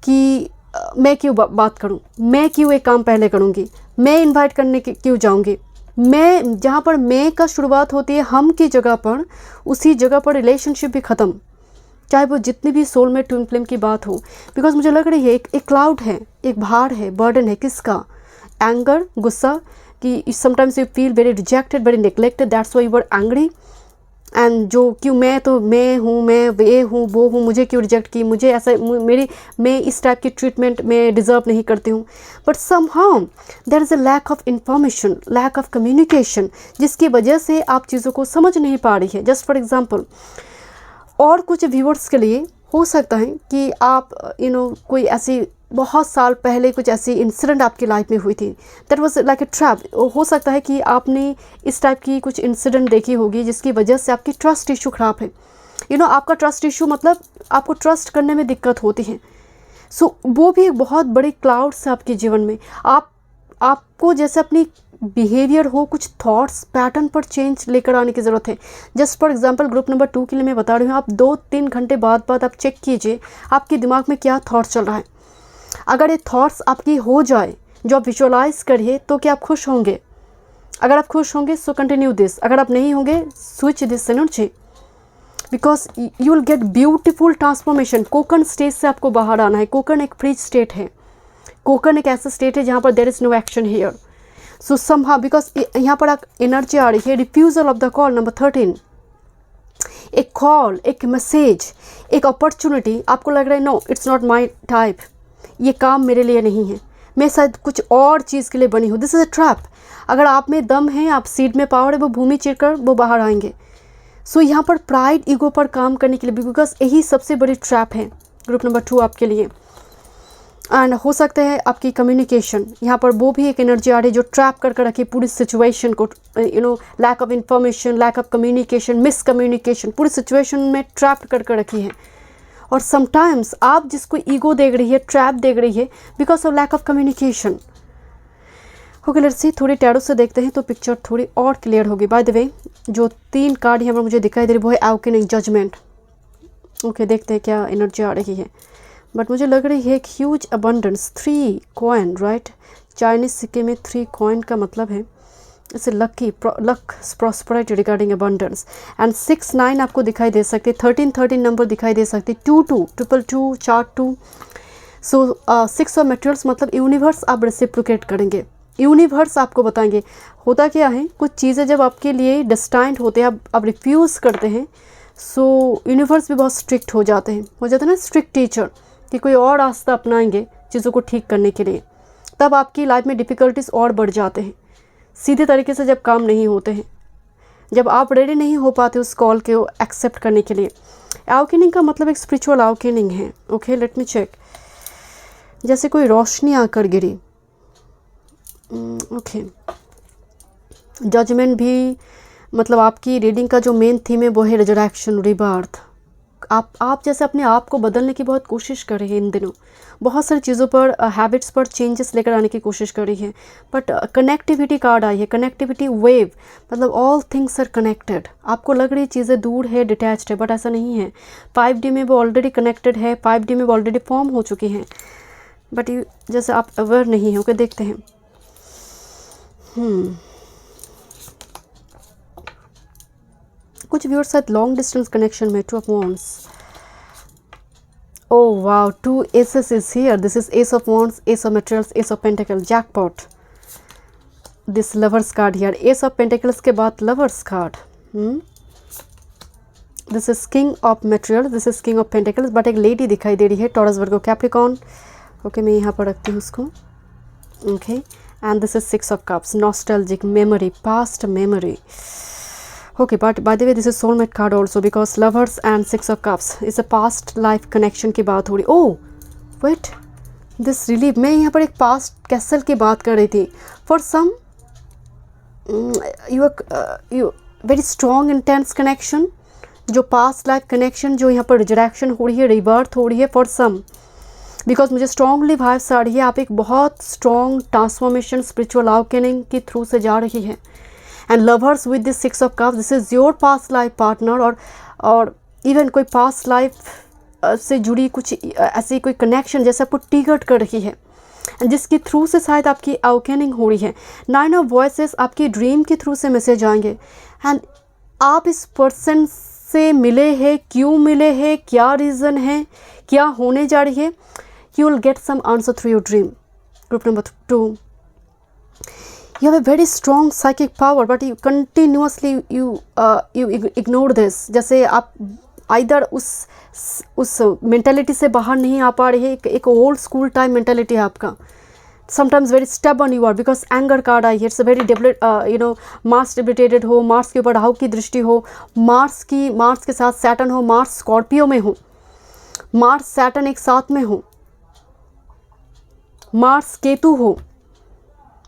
कि मैं क्यों बात करूं, मैं क्यों एक काम पहले करूंगी, मैं इनवाइट करने के क्यों जाऊंगी। मैं जहाँ पर मैं का शुरुआत होती है हम की जगह पर, उसी जगह पर रिलेशनशिप भी ख़त्म, चाहे वो जितनी भी सोल में ट्विन फ्लेम की बात हो। बिकॉज मुझे लग रही है एक क्लाउड है, एक भार है, बर्डन है किसका, एंगर, गुस्सा, कि sometimes you feel very rejected, very neglected, that's why you are angry. And जो क्यों मैं हूँ, मैं ये हूँ वो हूँ, मुझे क्यों रिजेक्ट की, मुझे ऐसा मैं इस टाइप की ट्रीटमेंट मैं डिज़र्व नहीं करती हूँ। But somehow there is a lack of information, lack of communication, जिसकी वजह से आप चीज़ों को समझ नहीं पा रही है। जस्ट फॉर एग्जांपल, और कुछ व्यूअर्स के लिए हो सकता है कि आप कोई ऐसी बहुत साल पहले कुछ ऐसी इंसिडेंट आपकी लाइफ में हुई थी, that was like a trap. हो सकता है कि आपने इस टाइप की कुछ इंसिडेंट देखी होगी जिसकी वजह से आपकी ट्रस्ट इशू ख़राब है। आपका ट्रस्ट इशू मतलब आपको ट्रस्ट करने में दिक्कत होती है। सो वो भी एक बहुत बड़ी क्लाउड्स है आपके जीवन में। आपको जैसे अपनी बिहेवियर हो, कुछ थॉट्स पैटर्न पर चेंज लेकर आने की ज़रूरत है। Just for example group number 2 के लिए मैं बता रही हूँ, आप 2-3 घंटे बाद आप चेक कीजिए आपके दिमाग में क्या थॉट चल रहा है। अगर ये थॉट्स आपकी हो जाए जो आप विजुअलाइज करिए तो क्या आप खुश होंगे? अगर आप खुश होंगे सो कंटिन्यू दिस, अगर आप नहीं होंगे switch this energy, because you will get beautiful transformation. Cocoon stage से आपको बाहर आना है। कोकन एक फ्रीज स्टेट है। कोकन एक ऐसा स्टेट है जहाँ पर there is no action here. So somehow because यहाँ पर एनर्जी आ रही है refusal of the call number 13। एक कॉल, एक मैसेज, एक अपॉर्चुनिटी, आपको लग रहा है no it's not my type, ये काम मेरे लिए नहीं है, मैं शायद कुछ और चीज़ के लिए बनी हूँ। This is a trap. अगर आप में दम है, आप सीड में पावर है, वो भूमि चीरकर वो बाहर आएंगे। सो यहाँ पर प्राइड ईगो पर काम करने के लिए, बिकॉज यही सबसे बड़ी ट्रैप है ग्रुप नंबर 2 आपके लिए। एंड हो सकता है आपकी कम्युनिकेशन, यहाँ पर वो भी एक एनर्जी आ रही है जो ट्रैप कर रखी पूरी सिचुएशन को। Lack of information, lack of communication, miscommunication, पूरी सिचुएशन में ट्रैप कर रखी है। और समटाइम्स आप जिसको ईगो देख रही है, ट्रैप देख रही है, because of lack of communication. Okay let's see, थोड़ी टैरो से देखते हैं तो पिक्चर थोड़ी और क्लियर होगी। बाय द वे जो 3 कार्ड यहाँ पर मुझे दिखाई दे रही वो है अवेकनिंग, जजमेंट। ओके देखते हैं क्या एनर्जी आ रही है। बट मुझे लग रही है एक huge abundance, 3 coin, right. Chinese सिक्के में 3 कॉइन का मतलब है इसे luck, prosperity regarding abundance. And 6-9 आपको दिखाई दे सकते, 13-13 नंबर दिखाई दे सकते, 2-2, 222, 4-2। सो 6 ऑफ मटेरियल्स मतलब यूनिवर्स आप रेसिप्रोकेट करेंगे, यूनिवर्स आपको बताएंगे। होता क्या है, कुछ चीज़ें जब आपके लिए डेस्टाइंड होते हैं, आप रिफ्यूज़ करते हैं, सो यूनिवर्स भी बहुत स्ट्रिक्ट हो जाते हैं ना, स्ट्रिक्ट टीचर, कि कोई और रास्ता अपनाएंगे चीज़ों को ठीक करने के लिए। तब आपकी लाइफ में डिफ़िकल्टीज और बढ़ जाते हैं, सीधे तरीके से जब काम नहीं होते हैं, जब आप रेडी नहीं हो पाते उस कॉल के एक्सेप्ट करने के लिए। अवेकनिंग का मतलब एक स्पिरिचुअल अवेकनिंग है। ओके लेट मी चेक, जैसे कोई रोशनी आकर गिरी। ओके जजमेंट भी मतलब आपकी रीडिंग का जो मेन थीम है वो है रिजरेक्शन, रिबर्थ। आप जैसे अपने आप को बदलने की बहुत कोशिश कर रही है इन दिनों, बहुत सारी चीज़ों पर, हैबिट्स पर चेंजेस लेकर आने की कोशिश कर रही है। बट कनेक्टिविटी कार्ड आई है, कनेक्टिविटी वेव, मतलब ऑल थिंग्स आर कनेक्टेड। आपको लग रही चीज़ें दूर है, डिटैच्ड है, बट ऐसा नहीं है। 5D में वो ऑलरेडी कनेक्टेड है, 5D में वो ऑलरेडी फॉर्म हो चुकी हैं, बट जैसे आप अवेयर नहीं है। ओके देखते हैं। कुछ व्यूअर्स साथ लॉन्ग डिस्टेंस कनेक्शन में, 2 of wands. Oh wow, 2 aces is here. This is ace of wands, ace of materials, ace of pentacle, jackpot. This lovers card here, ace of pentacles के बाद lovers card. This is king of material, this is king of pentacles, but एक lady दिखाई दे रही है, Taurus Virgo Capricorn. Okay मैं यहाँ पर रखती हूँ उसको। Okay and this is 6 of cups, nostalgic, memory, past memory. Okay, but by the way this is soulmate card also, because lovers and 6 of cups is a past life connection की बात हो रही। oh wait, this really, मैं यहाँ पर एक past castle की बात कर रही थी। for some you very strong intense connection, जो past life connection, जो यहाँ पर रिजरेक्शन हो रही है, रिबर्थ हो रही है। for some बिकॉज मुझे स्ट्रॉन्गली वाइब्स आ रही है आप एक बहुत स्ट्रॉन्ग ट्रांसफॉर्मेशन स्पिरिचुअल अवेकनिंग के थ्रू से जा रही है। And lovers with this 6 of cups, this is your past life partner, और इवन कोई पास्ट लाइफ से जुड़ी कुछ ऐसी कोई कनेक्शन जैसे आपको टिगर्ड कर रही है, जिसके थ्रू से शायद आपकी अवेकनिंग हो रही है। 9 ऑफ वॉइसेस आपकी ड्रीम के थ्रू से मैसेज आएंगे एंड आप इस पर्सन से मिले हैं, क्यों मिले हैं, क्या रीज़न है, क्या होने जा रही है, you will get some answer through your dream. Group number 2, you have a very strong psychic power but you continuously you ignore this. जैसे आप आइदर उस मेंटालिटी से बाहर नहीं आ पा रहे हैं, एक ओल्ड स्कूल टाइम मेंटालिटी है आपका। Sometimes very stubborn you are, because anger card आई है, it's very develop Mars debilitated हो, मार्स के ऊपर राहु की दृष्टि हो, मार्स के साथ सैटर्न हो, मार्स स्कॉर्पियो में हो, मार्स सैटर्न एक साथ में हो, मार्स केतु हो,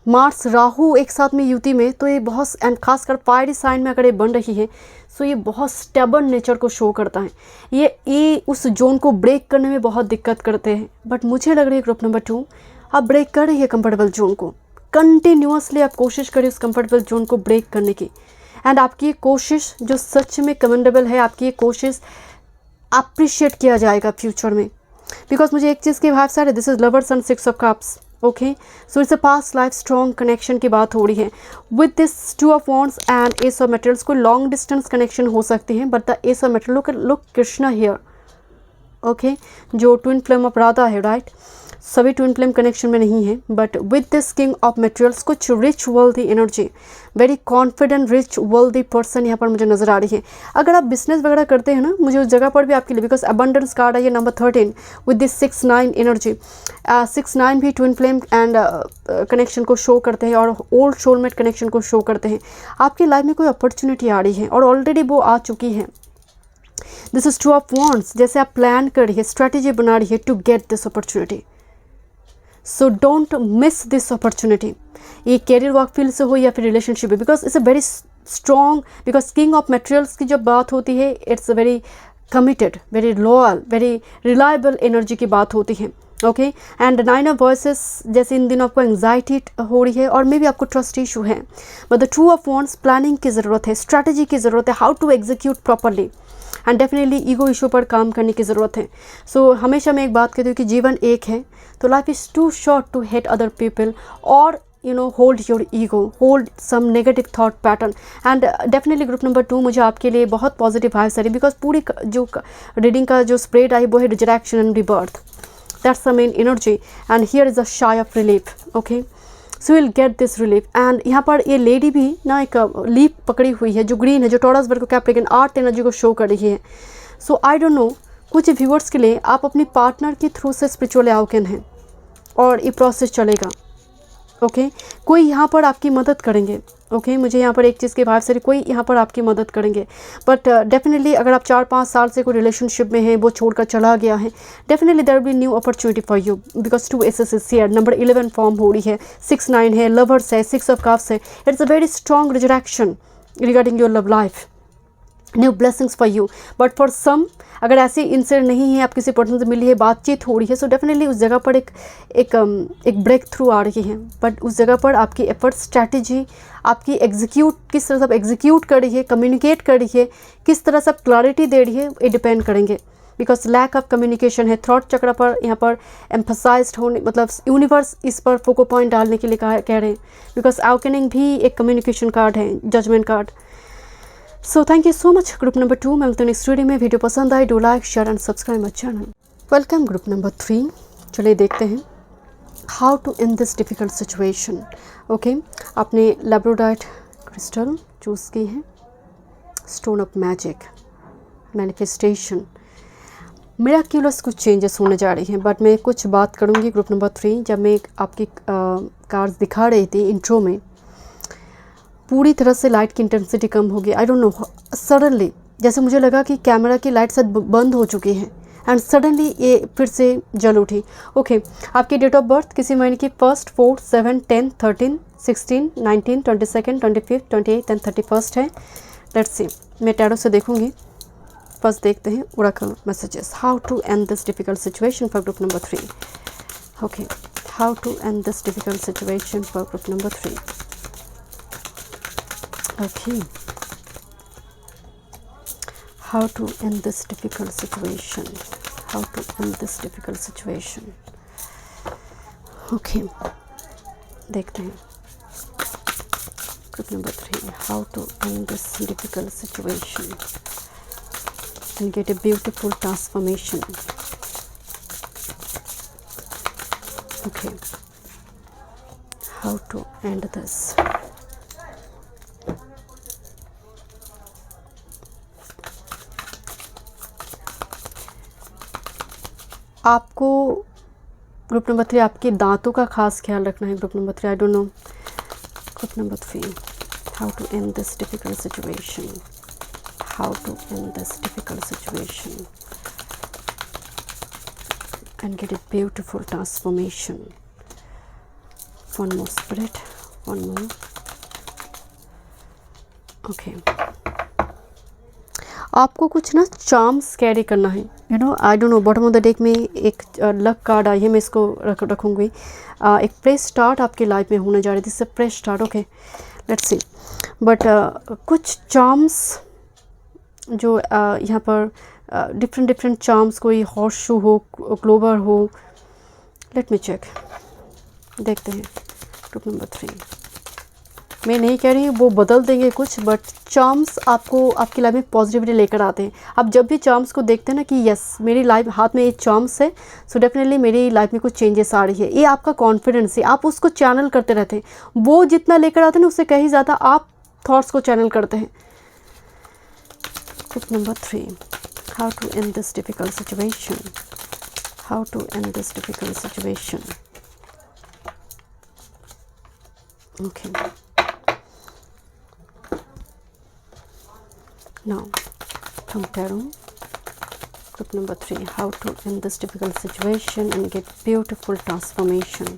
मार्स राहु एक साथ में युति में, तो ये बहुत, एंड खासकर फायरी साइन में अगर ये बन रही है तो ये बहुत स्टेबल नेचर को शो करता है। ये उस जोन को ब्रेक करने में बहुत दिक्कत करते हैं, बट मुझे लग रही है ग्रुप नंबर 2 आप ब्रेक कर रही है कंफर्टेबल जोन को। कंटिन्यूसली आप कोशिश करिए उस कंफर्टेबल जोन को ब्रेक करने की, एंड आपकी ये कोशिश जो सच में कमेंडेबल है, आपकी ये कोशिश अप्रिशिएट किया जाएगा फ्यूचर में। बिकॉज मुझे एक चीज़ की भाव सारे, this is lovers and 6 of cups, okay, so it's a past life strong connection की बात हो रही है। With this 2 of wands and S of metals, कोई लॉन्ग डिस्टेंस कनेक्शन हो सकती है, but the S of metal, look Krishna here, okay, जो ट्विन फ्लेम ऑफ राधा है, राइट, सभी ट्विन फ्लेम कनेक्शन में नहीं है, but with this king of materials कुछ rich wealthy energy, very confident rich wealthy person यहाँ पर मुझे नजर आ रही है। अगर आप बिजनेस वगैरह करते हैं ना, मुझे उस जगह पर भी आपके लिए, बिकॉज अबंडेंस कार्ड है ये नंबर 13 विद दिस 6-9 एनर्जी, 6-9 भी ट्विन फ्लेम एंड कनेक्शन को शो करते हैं और ओल्ड सोलमेट कनेक्शन को शो करते हैं। आपकी लाइफ में कोई अपॉर्चुनिटी आ रही है और ऑलरेडी वो आ चुकी है। दिस इज 2 ऑफ वॉन्ड्स, जैसे आप प्लान कर रही है, स्ट्रैटेजी बना रही है to get this opportunity, so don't miss this opportunity. ये कैरियर वर्क फील्ड से हो या फिर रिलेशनशिप है, because it's a very strong, because king of materials की जब बात होती है it's a very committed, very loyal, very reliable energy की बात होती है, ओके। एंड 9 ऑफ वॉइसेस, जैसे इन दिनों आपको एंग्जाइटी हो रही है और मे भी आपको ट्रस्ट इशू है, but the 2 of wands, planning की ज़रूरत है, स्ट्रैटेजी की ज़रूरत है, how to execute properly, and definitely ego issue पर काम करने की ज़रूरत है। सो हमेशा मैं एक बात कहती हूँ कि जीवन एक है, तो life is too short to hate other people और hold your ego, hold some negative thought pattern. And definitely group number 2 मुझे आपके लिए बहुत पॉजिटिव वाइब्स आ रही, बिकॉज पूरी जो रीडिंग का जो स्प्रेड आई वो है resurrection and rebirth, that's the main energy, and here is a शाई of relief, okay, so will get this relief. And यहाँ पर ये लेडी भी ना एक लीफ पकड़ी हुई है जो ग्रीन है, जो टॉरस वर्ग को कैप्रिकन आर्ट एनर्जी को शो कर रही है। सो आई डोंट नो, कुछ व्यूअर्स के लिए आप अपनी पार्टनर के थ्रू से स्पिरिचुअल अवेकन हैं और ये प्रोसेस चलेगा, ओके, कोई यहाँ पर आपकी मदद करेंगे, ओके, मुझे यहाँ पर एक चीज़ के भाव से कोई यहाँ पर आपकी मदद करेंगे, बट डेफिनेटली अगर आप 4-5 साल से कोई रिलेशनशिप में हैं, वो छोड़कर चला गया है, definitely there will be new opportunity for you, because 2 aces is here, number 11 form हो रही है, 6-9 है, लवर्स है, 6 ऑफ कप्स है, it's a very strong resurrection regarding your love life, new blessings for you. But for some, अगर ऐसे incident नहीं है, आप किसी पर्सन से मिली है, बातचीत हो रही है, सो डेफिनेटली उस जगह पर एक ब्रेक थ्रू आ रही है, बट उस जगह पर आपकी एफर्ट, स्ट्रैटेजी, आपकी एग्जीक्यूट, किस तरह से आप एग्जीक्यूट कर रही है, कम्युनिकेट कर रही है, किस तरह से आप क्लैरिटी दे रही है, ये डिपेंड करेंगे, बिकॉज लैक ऑफ कम्युनिकेशन है। थ्रॉट चक्र पर यहाँ पर एम्फसाइज्ड होने, मतलब यूनिवर्स इस पर फोको पॉइंट डालने के लिए कह रहे हैं, बिकॉज अवेकनिंग भी एक कम्युनिकेशन कार्ड है, judgement card. So thank you so much group number 2। मैं मिलती हूँ नेक्स्ट वीडियो में। वीडियो पसंद आए do like share and subscribe my channel. Welcome group number 3। चलिए देखते हैं how to in this difficult situation. Okay, आपने लैब्रोडाइट क्रिस्टल चूज़ की है, stone of magic, manifestation, miraculous कुछ चेंजेस होने जा रही हैं, बट मैं कुछ बात करूँगी ग्रुप नंबर 3। जब मैं आपकी कार्ड्स दिखा रही थी इंट्रो में, पूरी तरह से लाइट की इंटेंसिटी कम हो गई। आई डोंट नो, सडनली जैसे मुझे लगा कि कैमरा की लाइट सब बंद हो चुकी है एंड सडनली ये फिर से जल उठी। ओके, आपकी डेट ऑफ बर्थ किसी महीने की 1, 4, 7, 10, 13, 16, 19, 22, 25, 28 एंड 31 है। लेट्स सी, मैं टैरो से देखूंगी पास देखते हैं oracle messages, how to end this difficult situation for group number 3. Okay, how to end this difficult situation for group number 3. Okay, how to end this difficult situation, how to end this difficult situation. Okay, देखते हैं group number 3, how to end this difficult situation and get a beautiful transformation. Okay, how to end this. आपको group number 3 आपके दांतों का खास ख्याल रखना है. Group number 3, I don't know. Group number 3, how to end this difficult situation, how to end this difficult situation and get a beautiful transformation. One more spirit, one more. Okay, आपको कुछ ना चार्म्स कैरी करना है. You know, I don't know, bottom of the deck में एक luck card आई है, मैं इसको रखूँगी. एक फ्रेश स्टार्ट आपकी लाइफ में होने जा रही है. This is a fresh start. Okay, let's C. But कुछ चार्म्स जो यहाँ पर डिफरेंट चार्म्स, कोई हॉर्स शू हो, क्लोवर हो. लेट मी चेक, देखते हैं ग्रुप नंबर 3. मैं नहीं कह रही वो बदल देंगे कुछ, बट चार्म्स आपको आपकी लाइफ में पॉजिटिविटी लेकर आते हैं. आप जब भी चार्म्स को देखते हैं ना कि यस मेरी लाइफ हाथ में ये चार्म्स है, सो डेफिनेटली मेरी लाइफ में कुछ चेंजेस आ रही है. ये आपका कॉन्फिडेंस है, आप उसको चैनल करते रहते हैं. वो जितना लेकर आते हैं ना, उससे कहीं ज़्यादा आप थॉट्स को चैनल करते हैं. Group number 3, how to end this difficult situation, how to end this difficult situation. Okay, now from tarot, group number 3, how to end this difficult situation and get beautiful transformation.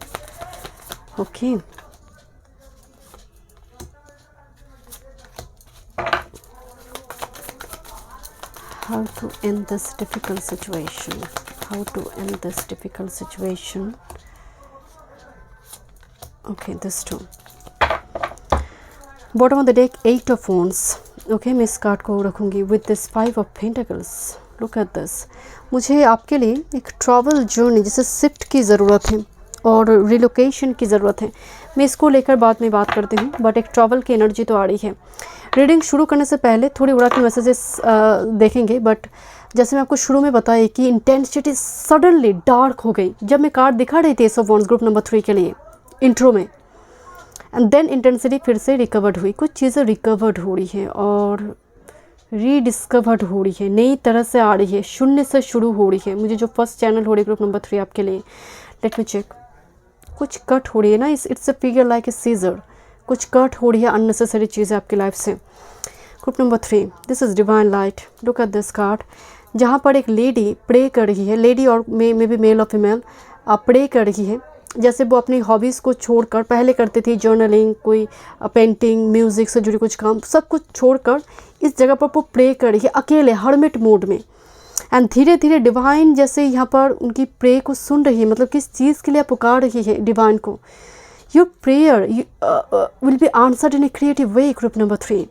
Okay, how to end this difficult situation, how to end this difficult situation. Okay, this two. Bottom of the deck, 8 of wands. Okay, मैं इस card को रखूँगी with this 5 of pentacles. Look at this. मुझे आपके लिए एक travel journey, जैसे shift की ज़रूरत है और रिलोकेशन की ज़रूरत है. मैं इसको लेकर बाद में बात करती हूँ, बट एक ट्रैवल की एनर्जी तो आ रही है. रीडिंग शुरू करने से पहले थोड़ी ओरेकल मैसेजेस देखेंगे, बट जैसे मैं आपको शुरू में बताया कि इंटेंसिटी सडनली डार्क हो गई जब मैं कार्ड दिखा रही थी S of wands group number 3 के लिए इंट्रो में. एंड देन इंटेंसिटी फिर से रिकवर्ड हुई. कुछ चीज़ें रिकवर्ड हो रही है और रीडिस्कवर्ड हो रही है, नई तरह से आ रही है, शून्य से शुरू हो रही है. मुझे जो फर्स्ट चैनल हो रही है ग्रुप नंबर 3 आपके लिए, लेट मी चेक. कुछ कट हो रही है ना, it's a figure like a scissor. कुछ कट हो रही है अननेसेसरी चीज़ें आपकी लाइफ से. Group number 3, this is divine light. Look at this card. जहाँ पर एक लेडी प्रे कर रही है, लेडी और मे बी मेल और फीमेल, प्रे कर रही है. जैसे वो अपनी हॉबीज़ को छोड़कर, पहले करती थी जर्नलिंग, कोई पेंटिंग, म्यूज़िक से जुड़ी कुछ काम, सब कुछ छोड़कर इस जगह पर वो प्रे कर रही है अकेले, हर्मिट मोड में. एंड धीरे धीरे डिवाइन जैसे यहाँ पर उनकी प्रे को सुन रही है, मतलब किस चीज़ के लिए पुकार रही है डिवाइन को. Your prayer will be answered in a creative way group number 3.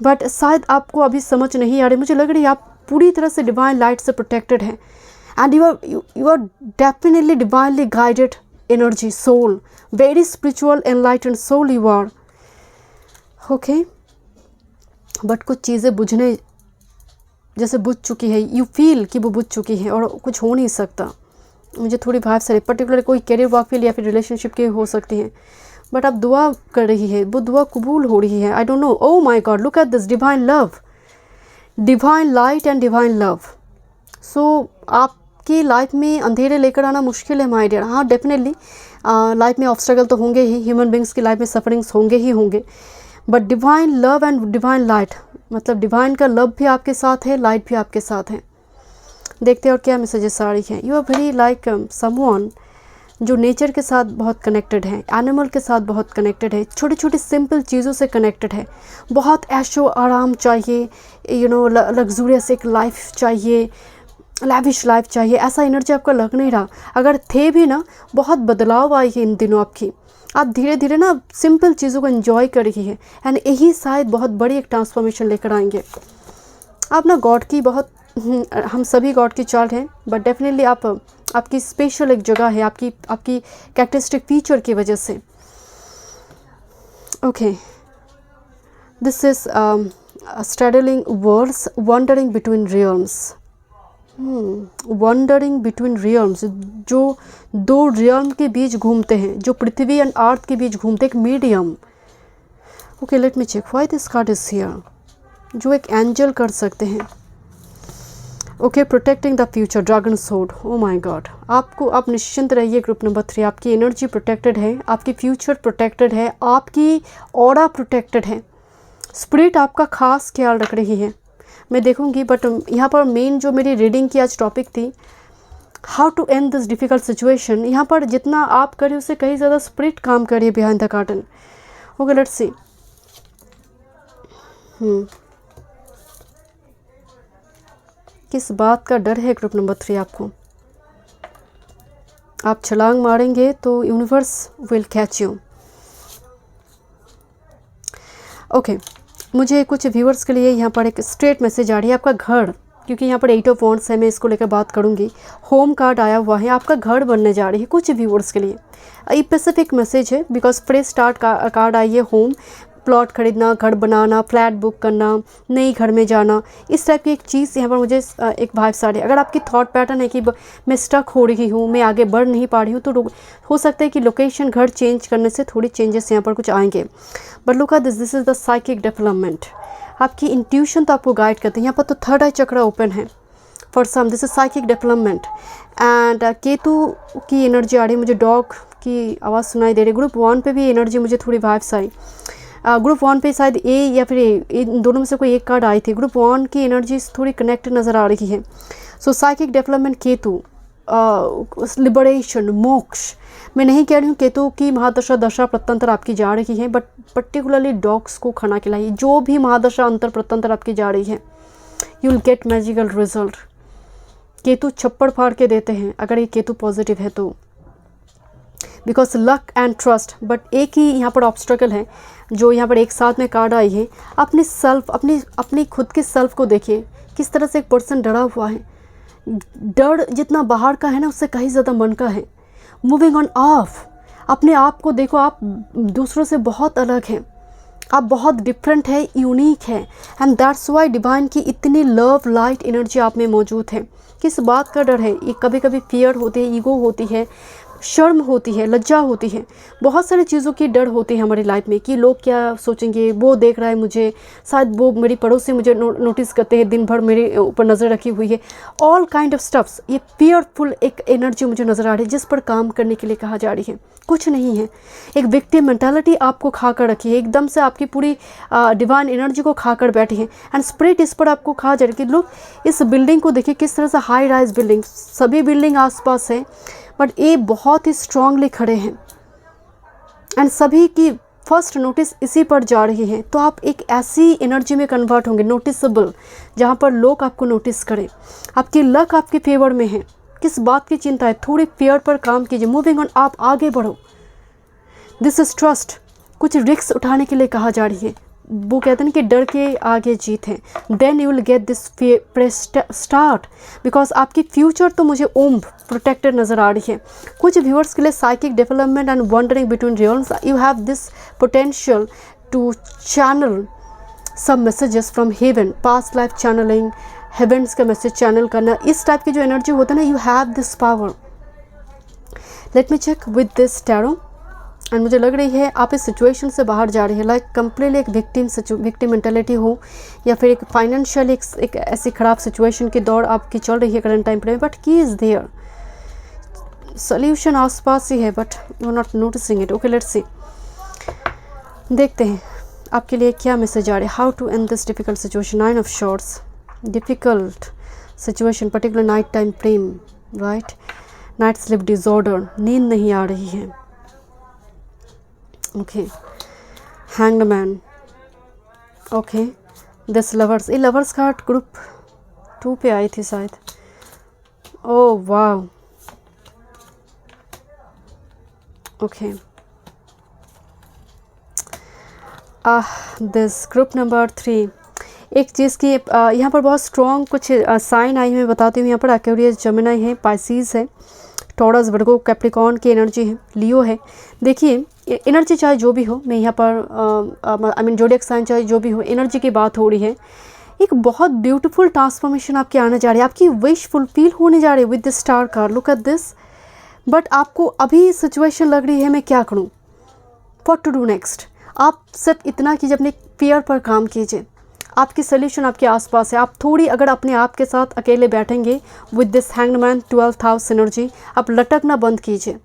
But शायद आपको अभी समझ नहीं आ रही. मुझे लग रही है आप पूरी तरह से डिवाइन लाइट से प्रोटेक्टेड हैं. And you are definitely divinely guided energy, soul, very spiritual enlightened soul you are. Okay, but कुछ चीज़ें बुझने जैसे बुझ चुकी है. यू फील कि वो बुझ चुकी है और कुछ हो नहीं सकता. मुझे थोड़ी भाव से पर्टिकुलर कोई कैरियर वर्क फील या फिर रिलेशनशिप की हो सकती हैं, बट आप दुआ कर रही है, वो दुआ कबूल हो रही है. I don't know. Oh my God, look at this divine love, divine light and divine love. So आपकी लाइफ में अंधेरे लेकर आना मुश्किल है माय डियर. हाँ, डेफिनेटली लाइफ में ऑब्स्टेकल तो होंगे ही, ह्यूमन बींग्स की लाइफ में सफरिंग्स होंगे ही होंगे, but divine love and divine light, मतलब डिवाइन का लव भी आपके साथ है, लाइट भी आपके साथ है. देखते हैं और क्या मैसेजेस आ रही हैं. You are very like someone जो नेचर के साथ बहुत कनेक्टेड है, एनिमल के साथ बहुत कनेक्टेड है, छोटी छोटी सिंपल चीज़ों से कनेक्टेड है, बहुत ऐशो आराम चाहिए, लग्जूरियस एक लाइफ चाहिए, लैविश लाइफ चाहिए, ऐसा एनर्जी आपका लग नहीं रहा। अगर थे भी ना, बहुत बदलाव आई है इन दिनों आपकी, आप धीरे धीरे ना सिंपल चीज़ों को एंजॉय कर रही है, एंड यही शायद बहुत बड़ी एक ट्रांसफॉर्मेशन लेकर आएंगे। आप ना गॉड की बहुत, हम सभी गॉड की चाइल्ड हैं, बट डेफिनेटली आपकी स्पेशल एक जगह है आपकी कैरेक्टरिस्टिक फीचर की वजह से। Okay, this is straddling worlds, wandering between realms. Wandering between realms, जो दो रियल्म के बीच घूमते हैं, जो पृथ्वी एंड अर्थ के बीच घूमते, एक medium. Okay, let me check why this card is here, जो एक एंजल कर सकते हैं। Okay, protecting the future, dragon sword. Oh my God, आप निश्चिंत रहिए ग्रुप नंबर 3, आपकी एनर्जी प्रोटेक्टेड है, आपकी फ्यूचर प्रोटेक्टेड है, आपकी ऑरा प्रोटेक्टेड है, स्पिरिट आपका खास ख्याल रख रही है। मैं देखूंगी, बट यहाँ पर मेन जो मेरी रीडिंग की आज टॉपिक थी, how to end this difficult situation, यहाँ पर जितना आप करें उससे कहीं ज़्यादा स्पिरिट काम करिए behind the curtain. Okay, let's सी। किस बात का डर है ग्रुप नंबर 3 आपको? आप छलांग मारेंगे तो universe will catch you. Okay, मुझे कुछ व्यूअर्स के लिए यहाँ पर एक स्ट्रेट मैसेज आ रही है, आपका घर, क्योंकि यहाँ पर 8 ऑफ वॉन्ड्स है, मैं इसको लेकर बात करूँगी। होम कार्ड आया हुआ है, आपका घर बनने जा रही है कुछ व्यूअर्स के लिए। ये स्पेसिफिक मैसेज है बिकॉज फ्रेश स्टार्ट कार्ड आई है, होम, प्लॉट खरीदना, घर बनाना, फ्लैट बुक करना, नई घर में जाना, इस टाइप की एक चीज़ यहाँ पर मुझे एक वाइब्स आ रही है। अगर आपकी थॉट पैटर्न है कि मैं स्टक हो रही हूँ, मैं आगे बढ़ नहीं पा रही हूँ, तो हो सकता है कि लोकेशन, घर चेंज करने से थोड़ी चेंजेस यहाँ पर कुछ आएंगे। But look at this is the psychic development. आपकी इंट्यूशन तो आपको गाइड करते हैं। यहाँ पर तो थर्ड आई चक्र ओपन है for some, this is psychic development. And Ketu की एनर्जी आ रही है, मुझे डॉग की आवाज़ सुनाई दे रही है। ग्रुप 1 पे भी एनर्जी मुझे थोड़ी वाइब्स आई। ग्रुप 1 पे शायद ए या फिर इन दोनों में से कोई एक कार्ड आई थी। ग्रुप 1 की एनर्जी थोड़ी कनेक्ट नज़र आ रही है। सो साइकिक डेवलपमेंट, केतु, लिबरेशन, मोक्ष। मैं नहीं कह रही हूँ केतु की महादशा दशा प्रत्यंतर आपकी जा रही है, बट पर्टिकुलरली डॉग्स को खाना खिलाइए। जो भी महादशा अंतर प्रत्यंतर आपकी जा रही है, you will get magical result. Ketu छप्पड़ फाड़ के देते हैं अगर ये केतु पॉजिटिव है तो, because luck and trust. But एक ही यहाँ पर ऑब्स्ट्रकल है जो यहाँ पर एक साथ में कार्ड आई है। अपने सेल्फ, अपनी खुद के सेल्फ को देखिए, किस तरह से एक पर्सन डरा हुआ है। डर जितना बाहर का है ना, उससे कहीं ज़्यादा मन का है। मूविंग ऑन ऑफ, अपने आप को देखो, आप दूसरों से बहुत अलग हैं, आप बहुत डिफरेंट है, यूनिक है, एंड दैट्स वाई डिवाइन की इतनी लव लाइट एनर्जी आप में मौजूद है। किस बात का डर है? ये कभी कभी फियर होती है, ईगो होती है, शर्म होती है, लज्जा होती है, बहुत सारी चीज़ों की डर होती है हमारी लाइफ में कि लोग क्या सोचेंगे, वो देख रहा है मुझे, शायद वो मेरी पड़ोसी मुझे नोटिस करते हैं, दिन भर मेरे ऊपर नज़र रखी हुई है, ऑल काइंड ऑफ स्टफ्स। ये फियरफुल एक एनर्जी मुझे नज़र आ रही है जिस पर काम करने के लिए कहा जा रही है। कुछ नहीं है, एक विक्टिम मेंटालिटी आपको खा कर रखी है, एकदम से आपकी पूरी डिवाइन एनर्जी को खा कर बैठी है, एंड स्पिरिट इस पर आपको खा जा रही है कि लोग इस बिल्डिंग को देखिए किस तरह से हाई राइज बिल्डिंग, सभी बिल्डिंग आसपास है, बट ये बहुत ही स्ट्रांगली खड़े हैं, एंड सभी की फर्स्ट नोटिस इसी पर जा रही है। तो आप एक ऐसी एनर्जी में कन्वर्ट होंगे, नोटिसेबल, जहाँ पर लोग आपको नोटिस करें। आपकी लक आपके फेवर में है, किस बात की चिंता है? थोड़ी फियर पर काम कीजिए, मूविंग ऑन, आप आगे बढ़ो। दिस इज ट्रस्ट, कुछ रिस्क उठाने के लिए कहा जा रही है। वो कहते हैं कि डर के आगे जीत है। Then you will get this start, because आपकी फ्यूचर तो मुझे ओम प्रोटेक्टेड नज़र आ रही है। कुछ व्यूअर्स के लिए psychic development and wandering between realms, you have this potential to channel some messages from heaven, past life channelling, heavens का मैसेज चैनल करना, इस टाइप की जो एनर्जी होता है ना, you have this power. Let me check with this tarot, and मुझे लग रही है आप इस सिचुएशन से बाहर जा रही है, लाइक कंप्लीटली एक विक्टिम मेंटालिटी हो, या फिर एक फाइनेंशियल एक ऐसी ख़राब सिचुएशन की दौड़ आपकी चल रही है करंट टाइम पर, but key is there, solution आसपास ही है, but you are not noticing it. Okay, let's see, देखते हैं आपके लिए क्या मैसेज आ रहा है। How to end this difficult situation, 9 of swords, difficult situation, particular night time frame, right, night sleep disorder, नींद नहीं आ रही है। Okay, hanged man. Okay, this lovers, ये लवर्स कार्ड ग्रुप 2 पे आई थी शायद। ओह वाह, ओके। दिस ग्रुप नंबर 3, एक चीज़ की यहाँ पर बहुत स्ट्रॉन्ग कुछ साइन आई है, मैं बताती हूँ। यहाँ पर एक्वेरियस, जेमिनी है, पाइसिस है, टॉरस, वर्गो, कैप्रिकॉर्न की एनर्जी है, लियो है। देखिए एनर्जी चाहे जो भी हो, मैं यहाँ पर आई मीन जोडिएक साइन चाहे जो भी हो, एनर्जी की बात हो रही है। एक बहुत ब्यूटीफुल ट्रांसफॉर्मेशन आपके आने जा रही है, आपकी विश फुलफिल होने जा रही है with the star card. Look at this. But आपको अभी सिचुएशन लग रही है मैं क्या करूँ, व्हाट टू डू नेक्स्ट। आप सिर्फ इतना कीजिए, अपने फियर पर काम कीजिए, आपकी सोल्यूशन आपके आसपास है। आप थोड़ी अगर अपने आप के साथ अकेले बैठेंगे with this hanged man 12th house energy, आप लटकना बंद कीजिए।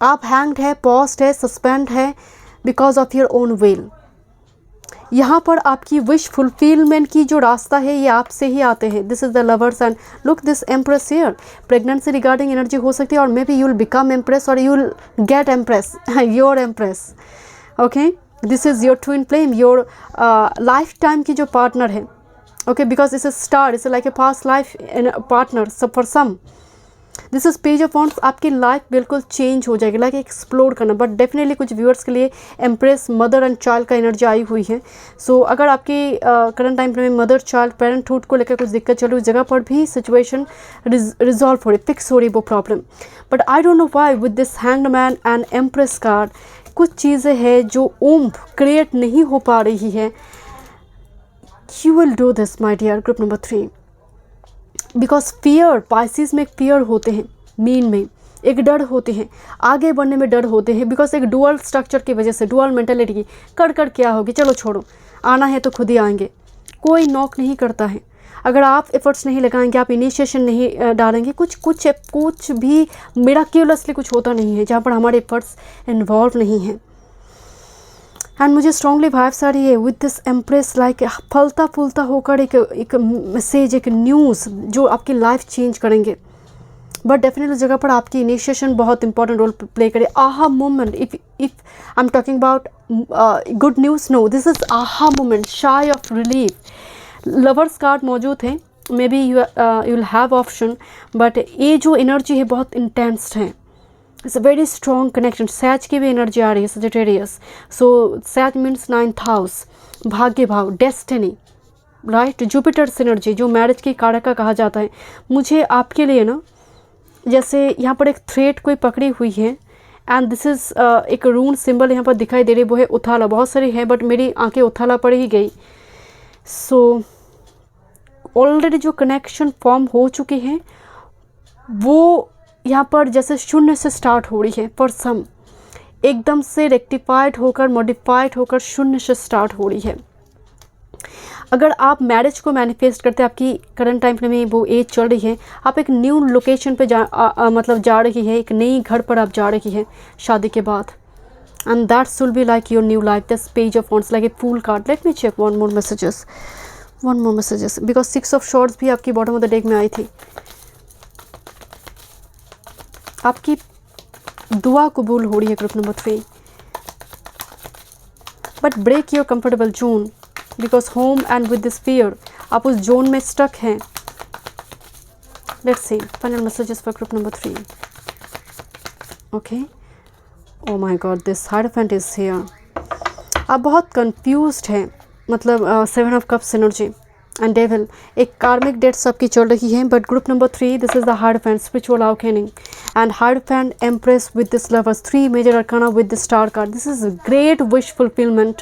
आप हैंग्ड है, पॉस्ट है, सस्पेंड है because of your own will. यहाँ पर आपकी विश फुलफिलमेंट की जो रास्ता है ये आपसे ही आते हैं। This is the lovers and look this empress here. Pregnancy regarding energy हो सकती है, और maybe you will become empress और you will get empress, your empress. Okay, this is your twin flame, your lifetime की जो partner है। Okay, because it's a star, it's like a past life partner for some. This is page of wands. आपकी life बिल्कुल change हो जाएगी, like explore करना। But definitely कुछ viewers के लिए एम्प्रेस, मदर एंड चाइल्ड का एनर्जी आई हुई है। सो अगर आपकी करंट टाइम में मदर चाइल्ड पेरेंटहुड को लेकर कुछ दिक्कत चल रही, उस जगह पर भी सिचुएशन रिजॉल्व हो रही, फिक्स हो रही वो problem. But I don't know why with this hanged man and empress card कुछ चीज़ें हैं जो क्रिएट नहीं हो पा रही है। You will do this my dear group number 3, because fear, Pisces में एक फियर होते हैं, मीन में एक डर होते हैं, आगे बढ़ने में डर होते हैं। बिकॉज एक डुअल स्ट्रक्चर की वजह से, डुअल मेंटेलिटी की, कर क्या होगी, चलो छोड़ो, आना है तो खुद ही आएंगे। कोई नॉक नहीं करता है। अगर आप एफर्ट्स नहीं लगाएंगे, आप इनिशिएशन नहीं डालेंगे, कुछ भी मिराक्युलसली कुछ होता नहीं है जहाँ पर हमारे एफर्ट्स इन्वॉल्व नहीं हैं। एंड मुझे स्ट्रॉन्गली वाइब्स आ रही है विद दिस एम्प्रेस, लाइक फलता फूलता होकर एक मैसेज, एक न्यूज़ जो आपकी लाइफ चेंज करेंगे। बट डेफिनेटली उस जगह पर आपकी इनिशिएशन बहुत इंपॉर्टेंट रोल प्ले करे। Aha moment, if I am talking about good news, no, this is aha moment, sigh of relief. Lovers card मौजूद है, maybe you will have option, but ये जो एनर्जी है बहुत इंटेंस है। It's a very strong connection. Sage की भी एनर्जी आ रही है, सजिटेरियस। सो सैज मीन्स 9th हाउस, भाग्य भाव, डेस्टिनी, राइट। जुपिटर्स एनर्जी जो मैरिज की कारक कहा जाता है। मुझे आपके लिए ना, जैसे यहाँ पर एक थ्रेड कोई पकड़ी हुई है, एंड दिस इज़ एक रून सिंबल यहाँ पर दिखाई दे रही है, वो है उथाला। बहुत सारी है बट मेरी आंखें उथाला पड़ ही गई। सो ऑलरेडी जो कनेक्शन फॉर्म हो चुकी हैं वो यहाँ पर जैसे शून्य से स्टार्ट हो रही है फॉर सम, एकदम से रेक्टिफाइड होकर, मॉडिफाइड होकर शून्य से स्टार्ट हो रही है। अगर आप मैरिज को मैनिफेस्ट करते हैं, आपकी करंट टाइम में वो एज चल रही है, आप एक न्यू लोकेशन पे मतलब जा रही है, एक नई घर पर आप जा रही है शादी के बाद, and that's will be like your new life. This page of wands like a fool card. Let me check one more messages because 6 of swords भी आपकी बॉटम ऑफ द डेक में आई थी। आपकी दुआ कबूल हो रही है group number 3, but break your comfortable zone because home and with this fear आप उस जोन में स्टक हैं। Let's see final messages for group number 3। Okay, oh my God, this hierophant is here. आप बहुत कंफ्यूज्ड हैं, मतलब 7 of cups energy and devil, एक karmic debts आपकी चल रही है। But group number 3, this is the hierophant, spiritual awakening and hierophant empress with this lovers, 3 major arcana with the star card. This is great wish fulfilment,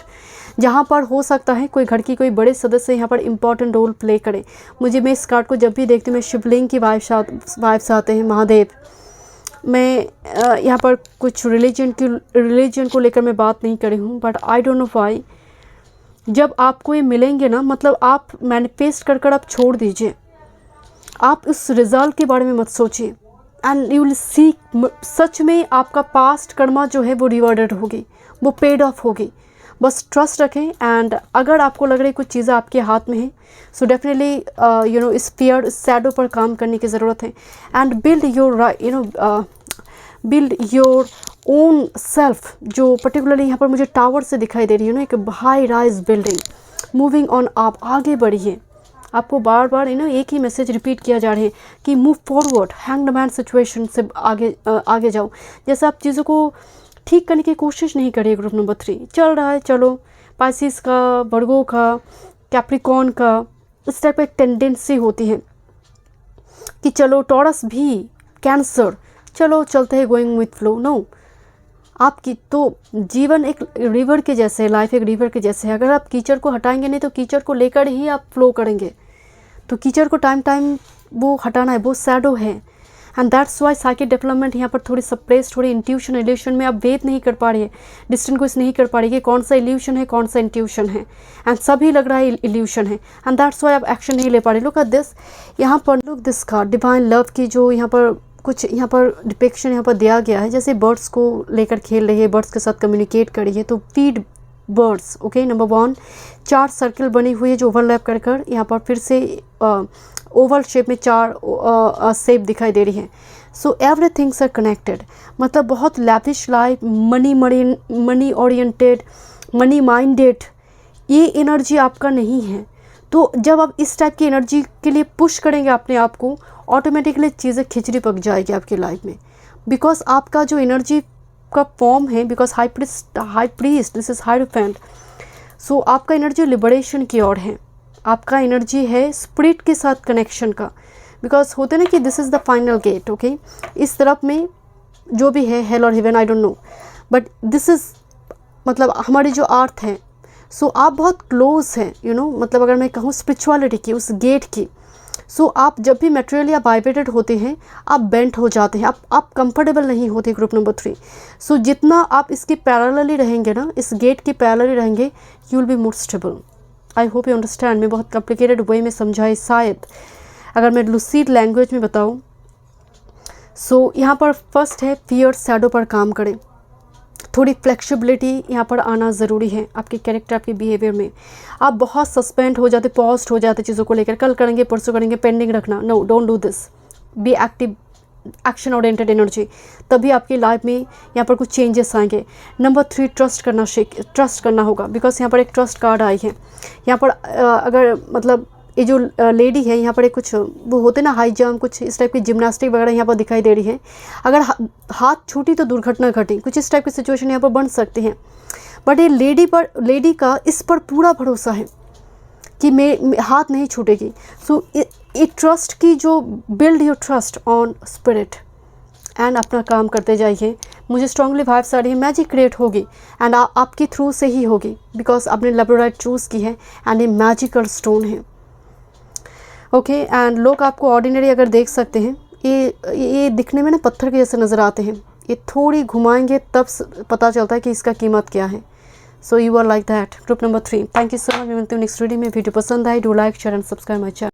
जहाँ पर हो सकता है कोई घर की कोई बड़े सदस्य यहाँ पर इंपॉर्टेंट रोल प्ले करे। मुझे, मैं इस कार्ड को जब भी देखती हूँ, मैं शिवलिंग की वाइब्स आते हैं, महादेव। मैं यहाँ पर कुछ रिलीजन को लेकर मैं बात नहीं करी हूँ, but I don't know why जब आपको ये मिलेंगे ना, मतलब आप मैनिफेस्ट कर आप छोड़ दीजिए, आप उस रिजल्ट के बारे में मत सोचिए, एंड यू विल सी सच में आपका पास्ट कर्मा जो है वो रिवॉर्डेड होगी, वो पेड ऑफ होगी, बस ट्रस्ट रखें। एंड अगर आपको लग रही कुछ चीज़ें आपके हाथ में हैं, सो डेफिनेटली इस फियर शैडो पर काम करने की ज़रूरत है। And build your own self, जो पर्टिकुलरली यहाँ पर मुझे टावर से दिखाई दे रही है ना, एक high rise building, moving on, आप आगे बढ़िए। आपको बार बार एक ही मैसेज रिपीट किया जा रहा है कि move forward, hanged man situation से आगे जाओ। जैसे आप चीज़ों को ठीक करने की कोशिश नहीं करिए। ग्रुप नंबर 3 चल रहा है, चलो पाइसिस का, वर्गो का, कैप्रिकॉर्न का, इस टाइप का एक टेंडेंसी होती है कि चलो टॉरस भी, कैंसर, चलो चलते हैं गोइंग विथ फ्लो। नो, आपकी तो जीवन एक रिवर के जैसे है, लाइफ एक रिवर के जैसे है। अगर आप कीचड़ को हटाएंगे नहीं तो कीचड़ को लेकर ही आप फ्लो करेंगे। तो कीचड़ को टाइम वो हटाना है, वो शैडो है। And that's Y psychic development यहाँ पर थोड़ी सप्रेस, थोड़ी इंट्यूशन, इल्यूशन में आप वेद नहीं कर पा रही है, डिस्टिंग्विश नहीं कर पा रही है कौन सा इल्यूशन है, कौन सा इंट्यूशन है। एंड सभी लग रहा है इल्यूशन है। एंड दैट्स वाई आप एक्शन नहीं ले पा रहे। लुक एट दिस, यहाँ पर look this card, divine love की जो यहाँ पर कुछ यहाँ पर डिपिक्शन यहाँ पर दिया गया है, जैसे बर्ड्स को लेकर खेल रही है, बर्ड्स के साथ कम्युनिकेट कर रही है। तो feed birds, okay. Number 1, 4 circle बनी हुई है जो ओवरलैप कर यहाँ पर फिर से ओवल शेप में 4 शेप दिखाई दे रही है। सो एवरीथिंग्स आर कनेक्टेड, मतलब बहुत lavish life, money oriented, money minded, ये एनर्जी आपका नहीं है। तो जब आप इस टाइप की एनर्जी के लिए पुश करेंगे अपने आप को, ऑटोमेटिकली चीज़ें खिचड़ी पक जाएगी आपकी लाइफ में। बिकॉज आपका जो एनर्जी का फॉर्म है, because high priest this is hierophant, so आपका एनर्जी लिबरेशन की ओर है। आपका एनर्जी है स्पिरिट के साथ कनेक्शन का। बिकॉज होते ना कि this is the final gate, okay. इस तरफ में जो भी है, हेल और heaven, I don't know, but this is मतलब हमारी जो अर्थ है। सो आप बहुत क्लोज हैं, मतलब अगर मैं कहूँ स्पिरिचुअलिटी की, उस गेट की। सो आप जब भी मेटेरियली आप वाइब्रेटेड होते हैं, आप बेंट हो जाते हैं, आप कंफर्टेबल नहीं होते। ग्रुप नंबर 3, सो जितना आप इसकी पैरेलली रहेंगे ना, इस गेट की पैरेलली रहेंगे, you will be more stable. I hope you understand. मैं बहुत कॉम्प्लिकेटेड वे में समझाई शायद, अगर मैं लूसीड लैंग्वेज में बताऊँ। सो यहाँ पर फर्स्ट है फियर शैडो पर काम करें। थोड़ी फ्लेक्सिबिलिटी यहाँ पर आना ज़रूरी है आपके कैरेक्टर, आपके बिहेवियर में। आप बहुत सस्पेंड हो जाते, पॉज्ड हो जाते चीज़ों को लेकर, कल करेंगे, परसों करेंगे, पेंडिंग रखना। No, don't do this. Be active, action oriented energy, तभी आपकी लाइफ में यहाँ पर कुछ चेंजेस आएंगे। नंबर 3, ट्रस्ट करना होगा। बिकॉज यहाँ पर एक ट्रस्ट कार्ड आई है। यहाँ पर अगर मतलब ये जो लेडी है, यहाँ पर एक कुछ वो होते ना हाई जंप, कुछ इस टाइप की जिम्नास्टिक वगैरह यहाँ पर दिखाई दे रही है। अगर हाथ छूटी तो दुर्घटना घटी, कुछ इस टाइप की सिचुएशन यहाँ पर बन सकती हैं। बट ये लेडी का इस पर पूरा भरोसा है कि मैं हाथ नहीं छूटेगी। सो ये ट्रस्ट की जो, build your trust on spirit and अपना काम करते जाइए। मुझे स्ट्रांगली वाइब्स आ रही है, मैजिक क्रिएट होगी एंड आपके थ्रू से ही होगी। बिकॉज आपने लेब्रोराइट चूज़ की है एंड ये मैजिकल स्टोन है, ओके। एंड लोग आपको ऑर्डिनरी अगर देख सकते हैं, ये दिखने में ना पत्थर के जैसे नज़र आते हैं। ये थोड़ी घुमाएंगे तब पता चलता है कि इसका कीमत क्या है। So you are like that. Group number 3, thank you so much. मैं मिलती हूँ नेक्स्ट वीडियो में। वीडियो पसंद आई, do like, share and subscribe my channel.